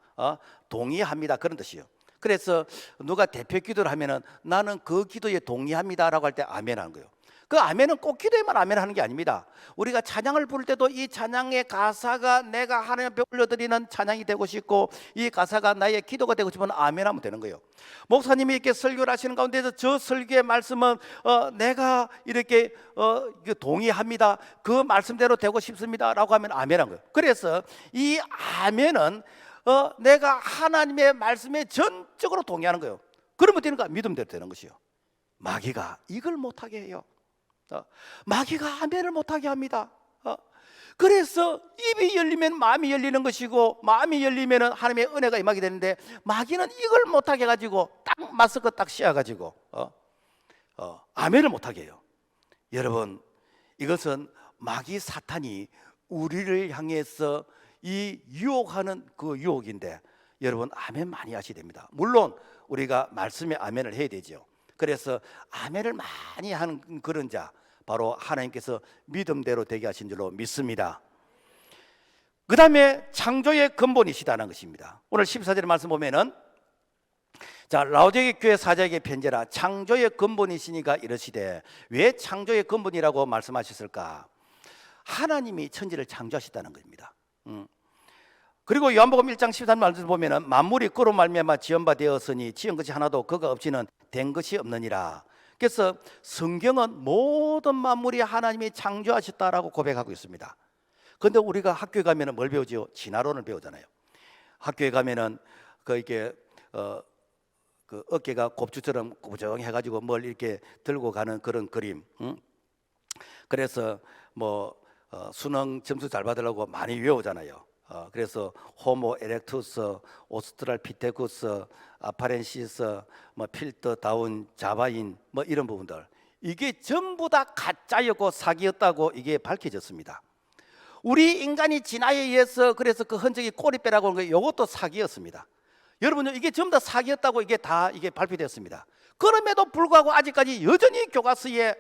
동의합니다. 그런 뜻이에요. 그래서 누가 대표 기도를 하면은 나는 그 기도에 동의합니다라고 할 때 아멘 하는 거예요. 그 아멘은 꼭 기도에만 아멘 하는 게 아닙니다. 우리가 찬양을 부를 때도 이 찬양의 가사가 내가 하나님 앞에 올려드리는 찬양이 되고 싶고 이 가사가 나의 기도가 되고 싶으면 아멘 하면 되는 거예요. 목사님이 이렇게 설교를 하시는 가운데서 저 설교의 말씀은 내가 이렇게 동의합니다. 그 말씀대로 되고 싶습니다 라고 하면 아멘 한 거예요. 그래서 이 아멘은 내가 하나님의 말씀에 전적으로 동의하는 거예요. 그러면 되는 거야. 믿음대로 되는 것이요. 마귀가 이걸 못하게 해요. 마귀가 아멘을 못하게 합니다. 그래서 입이 열리면 마음이 열리는 것이고 마음이 열리면 하나님의 은혜가 임하게 되는데 마귀는 이걸 못하게 해가지고 딱 맞서고 딱 씌워가지고 아멘을 못하게 해요. 여러분, 이것은 마귀 사탄이 우리를 향해서 이 유혹하는 그 유혹인데 여러분 아멘 많이 하셔야 됩니다. 물론 우리가 말씀에 아멘을 해야 되죠. 그래서 아멘을 많이 하는 그런 자 바로 하나님께서 믿음대로 되게 하신 줄로 믿습니다. 그 다음에 창조의 근본이시다는 것입니다. 오늘 14절의 말씀 보면은 자 라오디게아 교회 사자에게 편지하라 창조의 근본이시니가 이러시되 왜 창조의 근본이라고 말씀하셨을까? 하나님이 천지를 창조하셨다는 겁니다. 그리고 요한복음 1장 13절 말씀 보면은 만물이 그로 말미암아 지은 바 되었으니 지은 것이 하나도 그가 없이는 된 것이 없느니라. 그래서 성경은 모든 만물이 하나님이 창조하셨다라고 고백하고 있습니다. 그런데 우리가 학교에 가면은 뭘 배우죠? 진화론을 배우잖아요. 학교에 가면은 이게 그 어깨가 곱추처럼 꾸정해가지고 뭘 이렇게 들고 가는 그런 그림. 그래서 뭐 수능 점수 잘 받으려고 많이 외우잖아요. 그래서 호모 에렉투스, 오스트랄피테쿠스, 아파렌시스, 뭐 필터 다운, 자바인 뭐 이런 부분들 이게 전부 다 가짜였고 사기였다고 이게 밝혀졌습니다. 우리 인간이 진화에 의해서 그래서 그 흔적이 꼬리빼라고 하는 거 이것도 사기였습니다. 여러분 이게 전부 다 사기였다고 이게 다 이게 발표됐습니다. 그럼에도 불구하고 아직까지 여전히 교과서에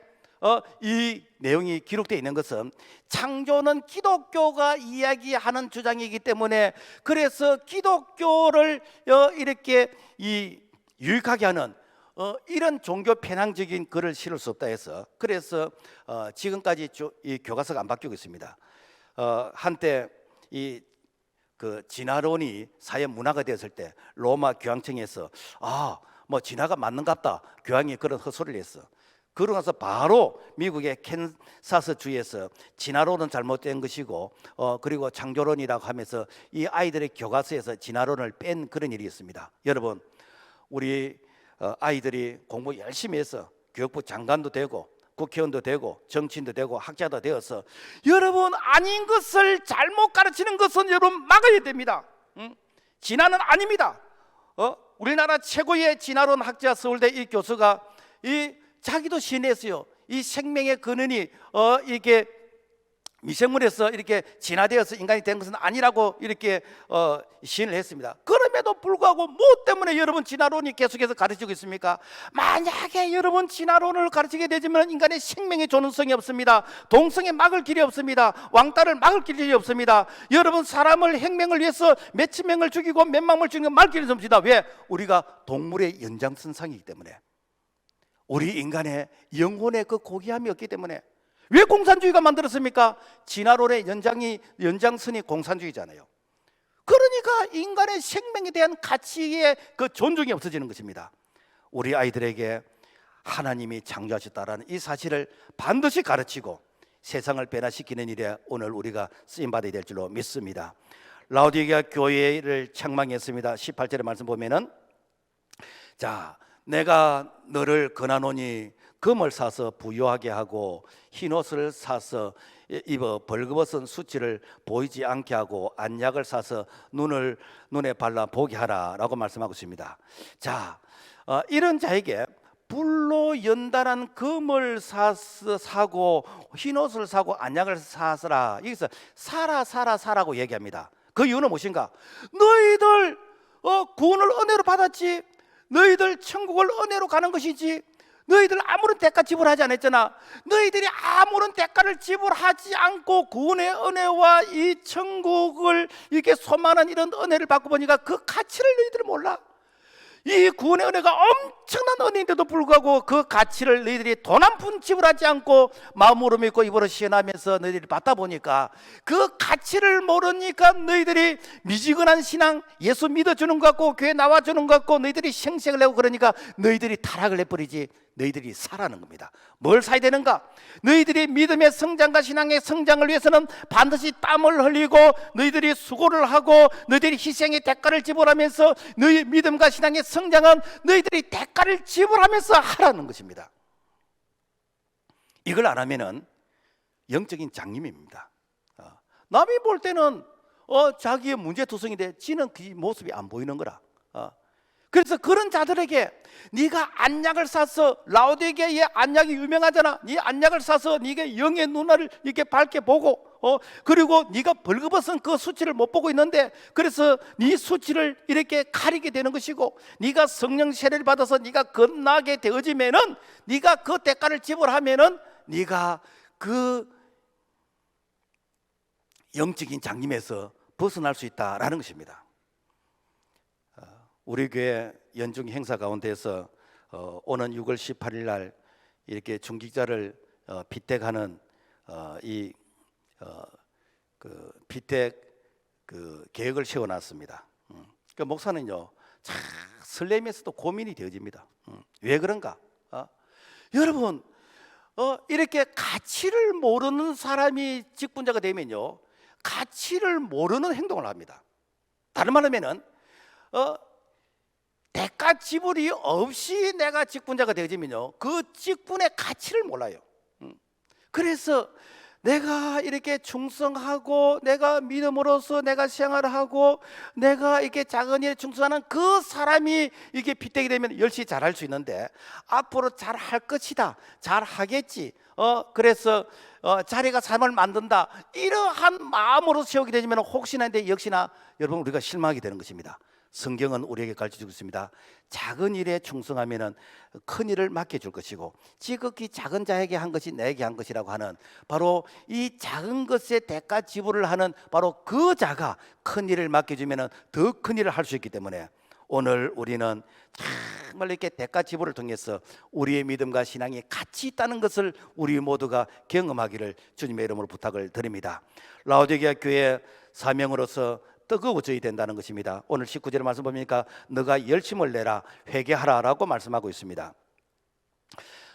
이 내용이 기록되어 있는 것은 창조는 기독교가 이야기하는 주장이기 때문에 그래서 기독교를 이렇게 유익하게 하는 이런 종교 편향적인 글을 실을 수 없다 해서 그래서 지금까지 이 교과서가 안 바뀌고 있습니다. 한때 그 진화론이 사회 문화가 되었을 때 로마 교황청에서 뭐 진화가 맞는갑다 교황이 그런 헛소리를 했어. 그러고 나서 바로 미국의 캔사스 주에서 진화론은 잘못된 것이고 그리고 창조론이라고 하면서 이 아이들의 교과서에서 진화론을 뺀 그런 일이 있습니다. 여러분 우리 아이들이 공부 열심히 해서 교육부 장관도 되고 국회의원도 되고 정치인도 되고 학자도 되어서 여러분 아닌 것을 잘못 가르치는 것은 여러분 막아야 됩니다. 진화는 아닙니다. 우리나라 최고의 진화론 학자 서울대 이 교수가 자기도 시인했어요. 이 생명의 근원이 이게 미생물에서 이렇게 진화되어서 인간이 된 것은 아니라고 이렇게 시인을 했습니다. 그럼에도 불구하고 뭐 때문에 여러분 진화론이 계속해서 가르치고 있습니까? 만약에 여러분 진화론을 가르치게 되면 인간의 생명의 존엄성이 없습니다. 동성애 막을 길이 없습니다. 왕따를 막을 길이 없습니다. 여러분 사람을 생명을 위해서 몇천 명을 죽이고 몇만 명을 죽이고 말 길이 없습니다. 왜? 우리가 동물의 연장선상이기 때문에 우리 인간의 영혼의 그 고귀함이 없기 때문에 왜 공산주의가 만들었습니까? 진화론의 연장선이 공산주의잖아요. 그러니까 인간의 생명에 대한 가치의 그 존중이 없어지는 것입니다. 우리 아이들에게 하나님이 창조하셨다라는 이 사실을 반드시 가르치고 세상을 변화시키는 일에 오늘 우리가 쓰임받아야 될 줄로 믿습니다. 라오디게아 교회를 책망했습니다. 18절의 말씀 보면은 자 내가 너를 권하노니 금을 사서 부유하게 하고 흰옷을 사서 입어 벌거벗은 수치를 보이지 않게 하고 안약을 사서 눈에 발라 보게 하라 라고 말씀하고 있습니다. 자 이런 자에게 불로 연단한 금을 사고 흰옷을 사고 안약을 사서라. 여기서 사라고 얘기합니다. 그 이유는 무엇인가? 너희들 구원을 은혜로 받았지, 너희들 천국을 은혜로 가는 것이지, 너희들 아무런 대가 지불하지 않았잖아. 너희들이 아무런 대가를 지불하지 않고 구원의 은혜와 이 천국을 이렇게 소망하는 이런 은혜를 받고 보니까 그 가치를 너희들이 몰라. 이 구원의 은혜가 엄청난 은혜인데도 불구하고 그 가치를 너희들이 돈 한 푼 지불하지 않고 마음으로 믿고 입으로 시인하면서 너희들이 받다 보니까 그 가치를 모르니까 너희들이 미지근한 신앙, 예수 믿어주는 것 같고 교회 나와주는 것 같고 너희들이 생색을 내고 그러니까 너희들이 타락을 해버리지. 너희들이 사라는 겁니다. 뭘 사야 되는가? 너희들이 믿음의 성장과 신앙의 성장을 위해서는 반드시 땀을 흘리고 너희들이 수고를 하고 너희들이 희생의 대가를 지불하면서 너희 믿음과 신앙의 성장은 너희들이 대가를 지불하면서 하라는 것입니다. 이걸 안 하면은 영적인 장님입니다. 남이 볼 때는 자기의 문제투성인데 지는 그 모습이 안 보이는 거라. 그래서 그런 자들에게 네가 안약을 사서, 라오디게의 안약이 유명하잖아. 네 안약을 사서 네가 영의 눈알을 이렇게 밝게 보고 그리고 네가 벌거벗은 그 수치를 못 보고 있는데 그래서 네 수치를 이렇게 가리게 되는 것이고, 네가 성령 세례를 받아서 네가 건나게 되어지면은 네가 그 대가를 지불하면은 네가 그 영적인 장님에서 벗어날 수 있다라는 것입니다. 우리 교회 연중 행사 가운데서 오는 6월 18일 날 이렇게 중직자를 비택하는 그 비택 그 계획을 세워놨습니다. 그 목사는요 참 설레면서도 고민이 되어집니다. 왜 그런가? 여러분 이렇게 가치를 모르는 사람이 직분자가 되면요 가치를 모르는 행동을 합니다. 다른 말로 하면은 대가 지불이 없이 내가 직분자가 되어지면요 그 직분의 가치를 몰라요. 그래서 내가 이렇게 충성하고 내가 믿음으로써 내가 생활하고 내가 이렇게 작은 일에 충성하는 그 사람이 이게 빗대게 되면 열심히 잘할 수 있는데 앞으로 잘할 것이다, 잘하겠지, 그래서 자리가 삶을 만든다, 이러한 마음으로 세우게 되면 혹시나 인데 역시나 여러분 우리가 실망하게 되는 것입니다. 성경은 우리에게 가르쳐주고 있습니다. 작은 일에 충성하면 큰 일을 맡겨줄 것이고 지극히 작은 자에게 한 것이 내게 한 것이라고 하는 바로 이 작은 것에 대가 지불을 하는 바로 그 자가 큰 일을 맡겨주면 더 큰 일을 할 수 있기 때문에 오늘 우리는 정말 이렇게 대가 지불을 통해서 우리의 믿음과 신앙이 같이 있다는 것을 우리 모두가 경험하기를 주님의 이름으로 부탁을 드립니다. 라오디게아 교회 사명으로서 뜨거워져야 된다는 것입니다. 오늘 19절의 말씀 보니까 너가 열심을 내라 회개하라라고 말씀하고 있습니다.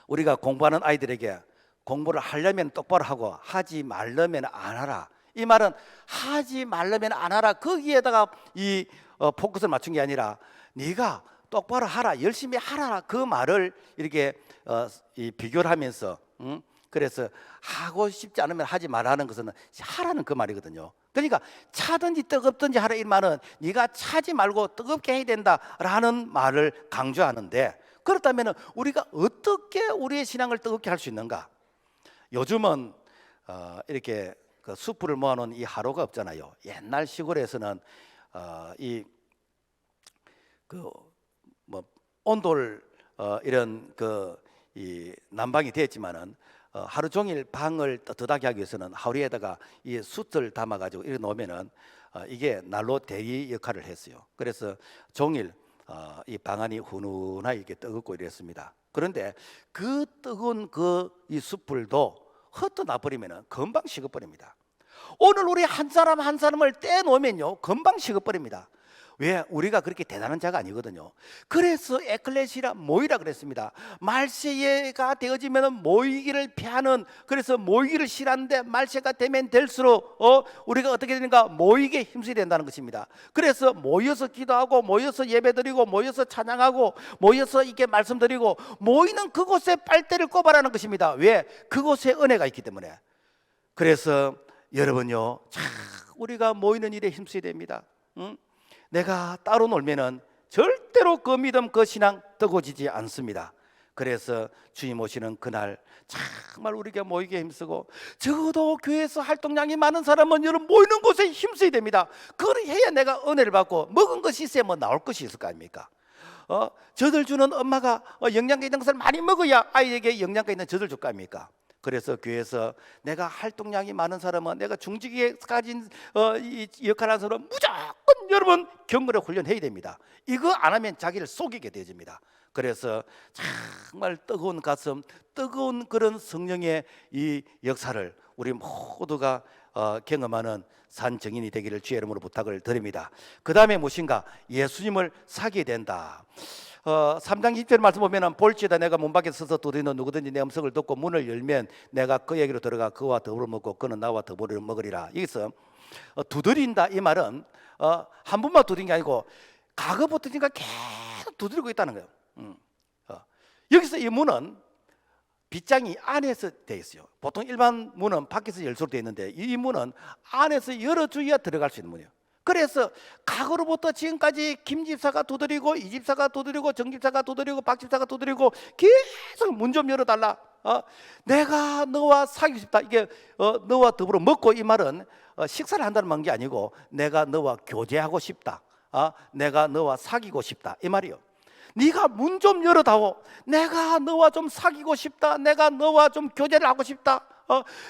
우리가 공부하는 아이들에게 공부를 하려면 똑바로 하고 하지 말려면 안 하라, 이 말은 하지 말려면 안 하라 거기에다가 이 포커스를 맞춘 게 아니라 네가 똑바로 하라, 열심히 하라, 그 말을 이렇게 비교를 하면서 그래서 하고 싶지 않으면 하지 말라는 것은 하라는 그 말이거든요. 그러니까 차든지 뜨겁든지 하라, 이 말은 네가 차지 말고 뜨겁게 해야 된다라는 말을 강조하는데, 그렇다면 우리가 어떻게 우리의 신앙을 뜨겁게 할 수 있는가? 요즘은 이렇게 그 숯불을 모아놓은 이 화로가 없잖아요. 옛날 시골에서는 이 그 뭐 온돌 이런 이 난방이 되었지만은 하루 종일 방을 뜨뜻하게 하기 위해서는 하루에다가 이 숯을 담아가지고 이렇게 놓으면은 이게 난로 대기 역할을 했어요. 그래서 종일 이 방안이 훈훈하게 이렇게 뜨겁고 이랬습니다. 그런데 그 뜨거운 이 숯불도 흩어놔 버리면은 금방 식어버립니다. 오늘 우리 한 사람 한 사람을 떼놓으면요 금방 식어버립니다. 왜? 우리가 그렇게 대단한 자가 아니거든요. 그래서 에클레시라 모이라 그랬습니다. 말세가 되어지면 모이기를 피하는, 그래서 모이기를 싫어하는데 말세가 되면 될수록 우리가 어떻게 되는가? 모이게 힘쓰야 된다는 것입니다. 그래서 모여서 기도하고 모여서 예배드리고 모여서 찬양하고 모여서 이렇게 말씀드리고 모이는 그곳에 빨대를 꼽아라는 것입니다. 왜? 그곳에 은혜가 있기 때문에. 그래서 여러분요 참 우리가 모이는 일에 힘써야 됩니다. 내가 따로 놀면은 절대로 그 믿음 그 신앙 뜨거워지지 않습니다. 그래서 주님 오시는 그날 정말 우리가 모이게 힘쓰고, 적어도 교회에서 활동량이 많은 사람은 여러분 모이는 곳에 힘써야 됩니다. 그걸 해야 내가 은혜를 받고, 먹은 것이 있어야 뭐 나올 것이 있을 거 아닙니까? 젖을 주는 엄마가 영양가 있는 것을 많이 먹어야 아이에게 영양가 있는 젖을 줄 거 아닙니까? 그래서 교회에서 내가 활동량이 많은 사람은, 내가 중직에 가진 이 역할을 하는 사람은 무조건 여러분 경건의 훈련해야 됩니다. 이거 안 하면 자기를 속이게 되어집니다. 그래서 정말 뜨거운 가슴, 뜨거운 그런 성령의 이 역사를 우리 모두가 경험하는 산 증인이 되기를 주의 이름으로 부탁을 드립니다. 그 다음에 무엇인가? 예수님을 사귀게 된다. 3장 20절 말씀 보면은, 볼지어다 내가 문 밖에 서서 두드리는 누구든지 내 음성을 듣고 문을 열면 내가 그에게로 들어가 그와 더불어 먹고 그는 나와 더불어 먹으리라. 여기서 두드린다 이 말은 한 번만 두드린 게 아니고 과거부터 지금 계속 두드리고 있다는 거예요. 여기서 이 문은 빗장이 안에서 되어 있어요. 보통 일반 문은 밖에서 열 수로 되어 있는데, 이 문은 안에서 열어줘야 들어갈 수 있는 문이에요. 그래서 과거로부터 지금까지 김 집사가 두드리고, 이 집사가 두드리고, 정 집사가 두드리고, 박 집사가 두드리고 계속 문 좀 열어달라. 내가 너와 사귀고 싶다. 이게 너와 더불어 먹고, 이 말은 식사를 한다는 게 아니고 내가 너와 교제하고 싶다. 내가 너와 사귀고 싶다 이 말이요. 네가 문 좀 열어다오. 내가 너와 좀 사귀고 싶다. 내가 너와 좀 교제를 하고 싶다.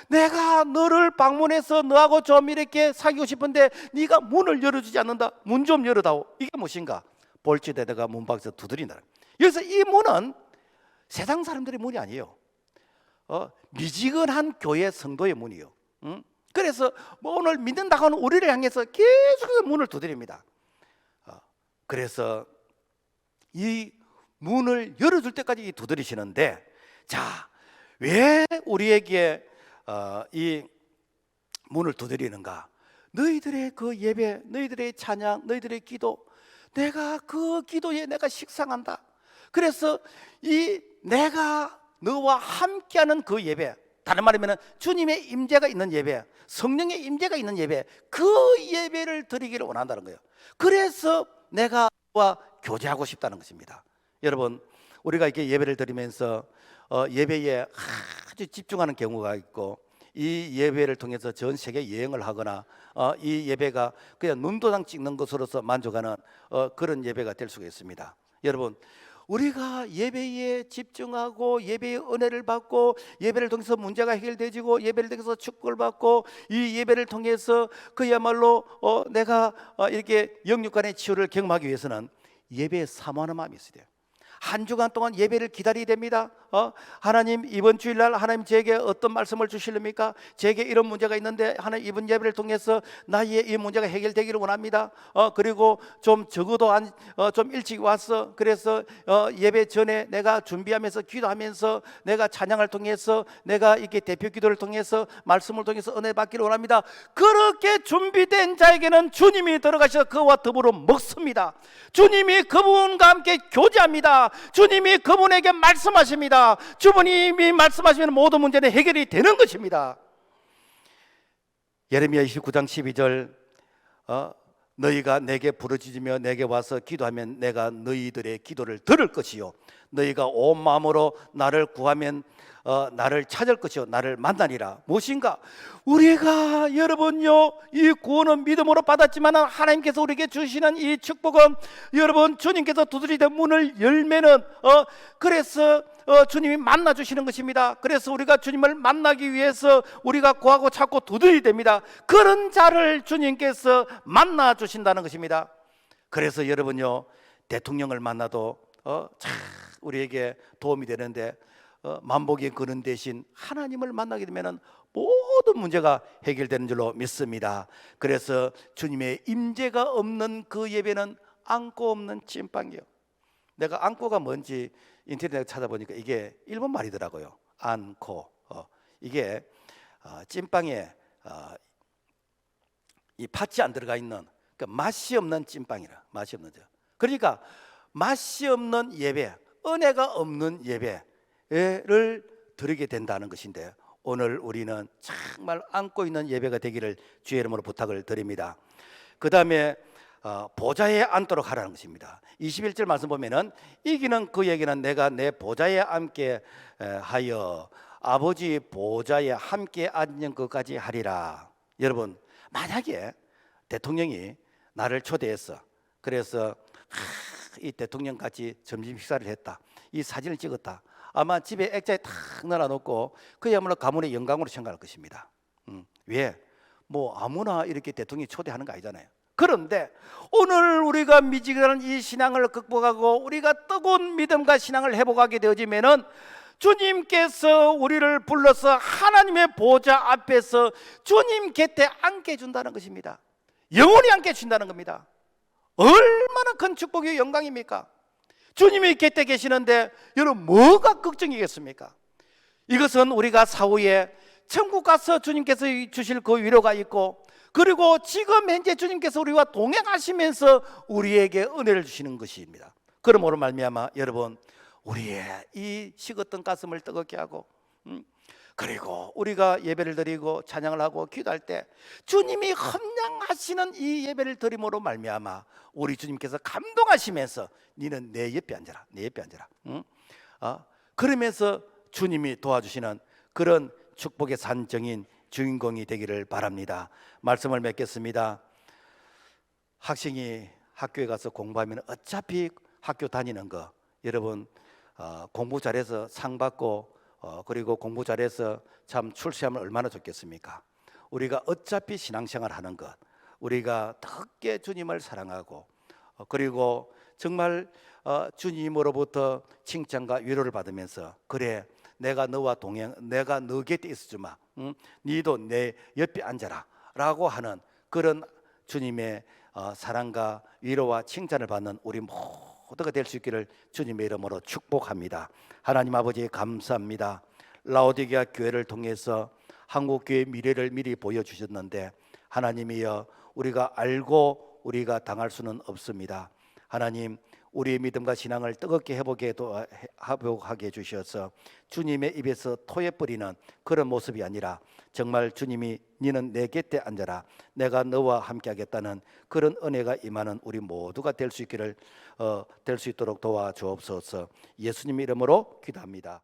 내가 너를 방문해서 너하고 좀 이렇게 사귀고 싶은데 네가 문을 열어주지 않는다. 문 좀 열어다오. 이게 무엇인가? 볼지어다 내가 문 밖에서 두드린다. 그래서 이 문은 세상 사람들의 문이 아니에요. 미지근한 교회 성도의 문이요. 그래서 뭐 오늘 믿는다고 하는 우리를 향해서 계속해서 문을 두드립니다. 그래서 이 문을 열어줄 때까지 두드리시는데, 자, 왜 우리에게 이 문을 두드리는가? 너희들의 그 예배, 너희들의 찬양, 너희들의 기도, 내가 그 기도에 내가 식상한다. 그래서 이 내가 너와 함께하는 그 예배, 다른 말이면 주님의 임재가 있는 예배, 성령의 임재가 있는 예배, 그 예배를 드리기를 원한다는 거예요. 그래서 내가 너와 교제하고 싶다는 것입니다. 여러분, 우리가 이렇게 예배를 드리면서 예배에 아주 집중하는 경우가 있고, 이 예배를 통해서 전 세계 여행을 하거나 이 예배가 그냥 눈도장 찍는 것으로서 만족하는 그런 예배가 될 수가 있습니다. 여러분, 우리가 예배에 집중하고 예배의 은혜를 받고, 예배를 통해서 문제가 해결되지고, 예배를 통해서 축복을 받고, 이 예배를 통해서 그야말로 내가 이렇게 영육간의 치유를 경험하기 위해서는 예배에 사모하는 마음이 있어야 돼요. 한 주간 동안 예배를 기다려야 됩니다. 하나님, 이번 주일날 하나님 제게 어떤 말씀을 주실랍니까? 제게 이런 문제가 있는데 하나님 이번 예배를 통해서 나의 이 문제가 해결되기를 원합니다. 그리고 좀 적어도 좀 일찍 와서, 그래서 예배 전에 내가 준비하면서 기도하면서 내가 찬양을 통해서, 내가 이렇게 대표 기도를 통해서, 말씀을 통해서 은혜 받기를 원합니다. 그렇게 준비된 자에게는 주님이 들어가셔서 그와 더불어 먹습니다. 주님이 그분과 함께 교제합니다. 주님이 그분에게 말씀하십니다. 주님이 말씀하시면 모든 문제는 해결이 되는 것입니다. 예레미야 29장 12절, 너희가 내게 부르짖으며 내게 와서 기도하면 내가 너희들의 기도를 들을 것이요, 너희가 온 마음으로 나를 구하면 나를 찾을 것이요 나를 만나리라. 무엇인가? 우리가 여러분요, 이 구원은 믿음으로 받았지만 하나님께서 우리에게 주시는 이 축복은, 여러분 주님께서 두드리던 문을 열면은 그래서 주님이 만나 주시는 것입니다. 그래서 우리가 주님을 만나기 위해서 우리가 구하고 찾고 두드려야 됩니다. 그런 자를 주님께서 만나 주신다는 것입니다. 그래서 여러분요, 대통령을 만나도 참 우리에게 도움이 되는데, 만복의 근원 대신 하나님을 만나게 되면 모든 문제가 해결되는 줄로 믿습니다. 그래서 주님의 임재가 없는 그 예배는 안고 없는 찐빵이에요. 내가 안고가 뭔지 인터넷에 찾아보니까 이게 일본 말이더라고요. 안고. 이게 찐빵에 이 팥이 안 들어가 있는, 그러니까 맛이 없는 찐빵이라. 맛이 없는 죠. 그러니까 맛이 없는 예배, 은혜가 없는 예배를 드리게 된다는 것인데, 오늘 우리는 정말 안고 있는 예배가 되기를 주의 이름으로 부탁을 드립니다. 그 다음에 보좌에 앉도록 하라는 것입니다. 21절 말씀 보면은 이기는 그에게는 내가 내 보좌에 앉게 하여 아버지 보좌에 함께 앉는 것까지 하리라. 여러분, 만약에 대통령이 나를 초대했어. 그래서 이 대통령 같이 점심 식사를 했다. 이 사진을 찍었다. 아마 집에 액자에 탁 넣어놓고 그야말로 가문의 영광으로 생각할 것입니다. 왜? 뭐 아무나 이렇게 대통령이 초대하는 거 아니잖아요. 그런데 오늘 우리가 미지근한 이 신앙을 극복하고 우리가 뜨거운 믿음과 신앙을 회복하게 되어지면은 주님께서 우리를 불러서 하나님의 보좌 앞에서 주님 곁에 앉게 해준다는 것입니다. 영원히 앉게 해준다는 겁니다. 얼마나 큰 축복이요 영광입니까? 주님이 곁에 계시는데 여러분 뭐가 걱정이겠습니까? 이것은 우리가 사후에 천국 가서 주님께서 주실 그 위로가 있고, 그리고 지금 현재 주님께서 우리와 동행하시면서 우리에게 은혜를 주시는 것입니다. 그러므로 말미암아 여러분, 우리의 이 식었던 가슴을 뜨겁게 하고 그리고 우리가 예배를 드리고 찬양을 하고 기도할 때 주님이 헌양하시는 이 예배를 드림으로 말미암아 우리 주님께서 감동하시면서 니는 내 옆에 앉아라, 내 옆에 앉아라. 그러면서 주님이 도와주시는 그런 축복의 산정인 주인공이 되기를 바랍니다. 말씀을 맺겠습니다. 학생이 학교에 가서 공부하면 어차피 학교 다니는 거, 여러분 공부 잘해서 상 받고 그리고 공부 잘해서 참 출세하면 얼마나 좋겠습니까? 우리가 어차피 신앙생활 하는 것, 우리가 덕게 주님을 사랑하고 그리고 정말 주님으로부터 칭찬과 위로를 받으면서 그래 내가 너와 동행, 내가 너 곁에 있어주마, 니도 내 옆에 앉아라 라고 하는 그런 주님의 사랑과 위로와 칭찬을 받는 우리 모두가 될 수 있기를 주님의 이름으로 축복합니다. 하나님 아버지 감사합니다. 라오디게아 교회를 통해서 한국교회의 미래를 미리 보여주셨는데 하나님이여 우리가 알고 우리가 당할 수는 없습니다. 하나님 우리의 믿음과 신앙을 뜨겁게 회복하게 해주셔서 주님의 입에서 토해 뿌리는 그런 모습이 아니라 정말 주님이 니는 내 곁에 앉아라, 내가 너와 함께 하겠다는 그런 은혜가 임하는 우리 모두가 될 수 있기를 될 수 있도록 도와주옵소서. 예수님 이름으로 기도합니다.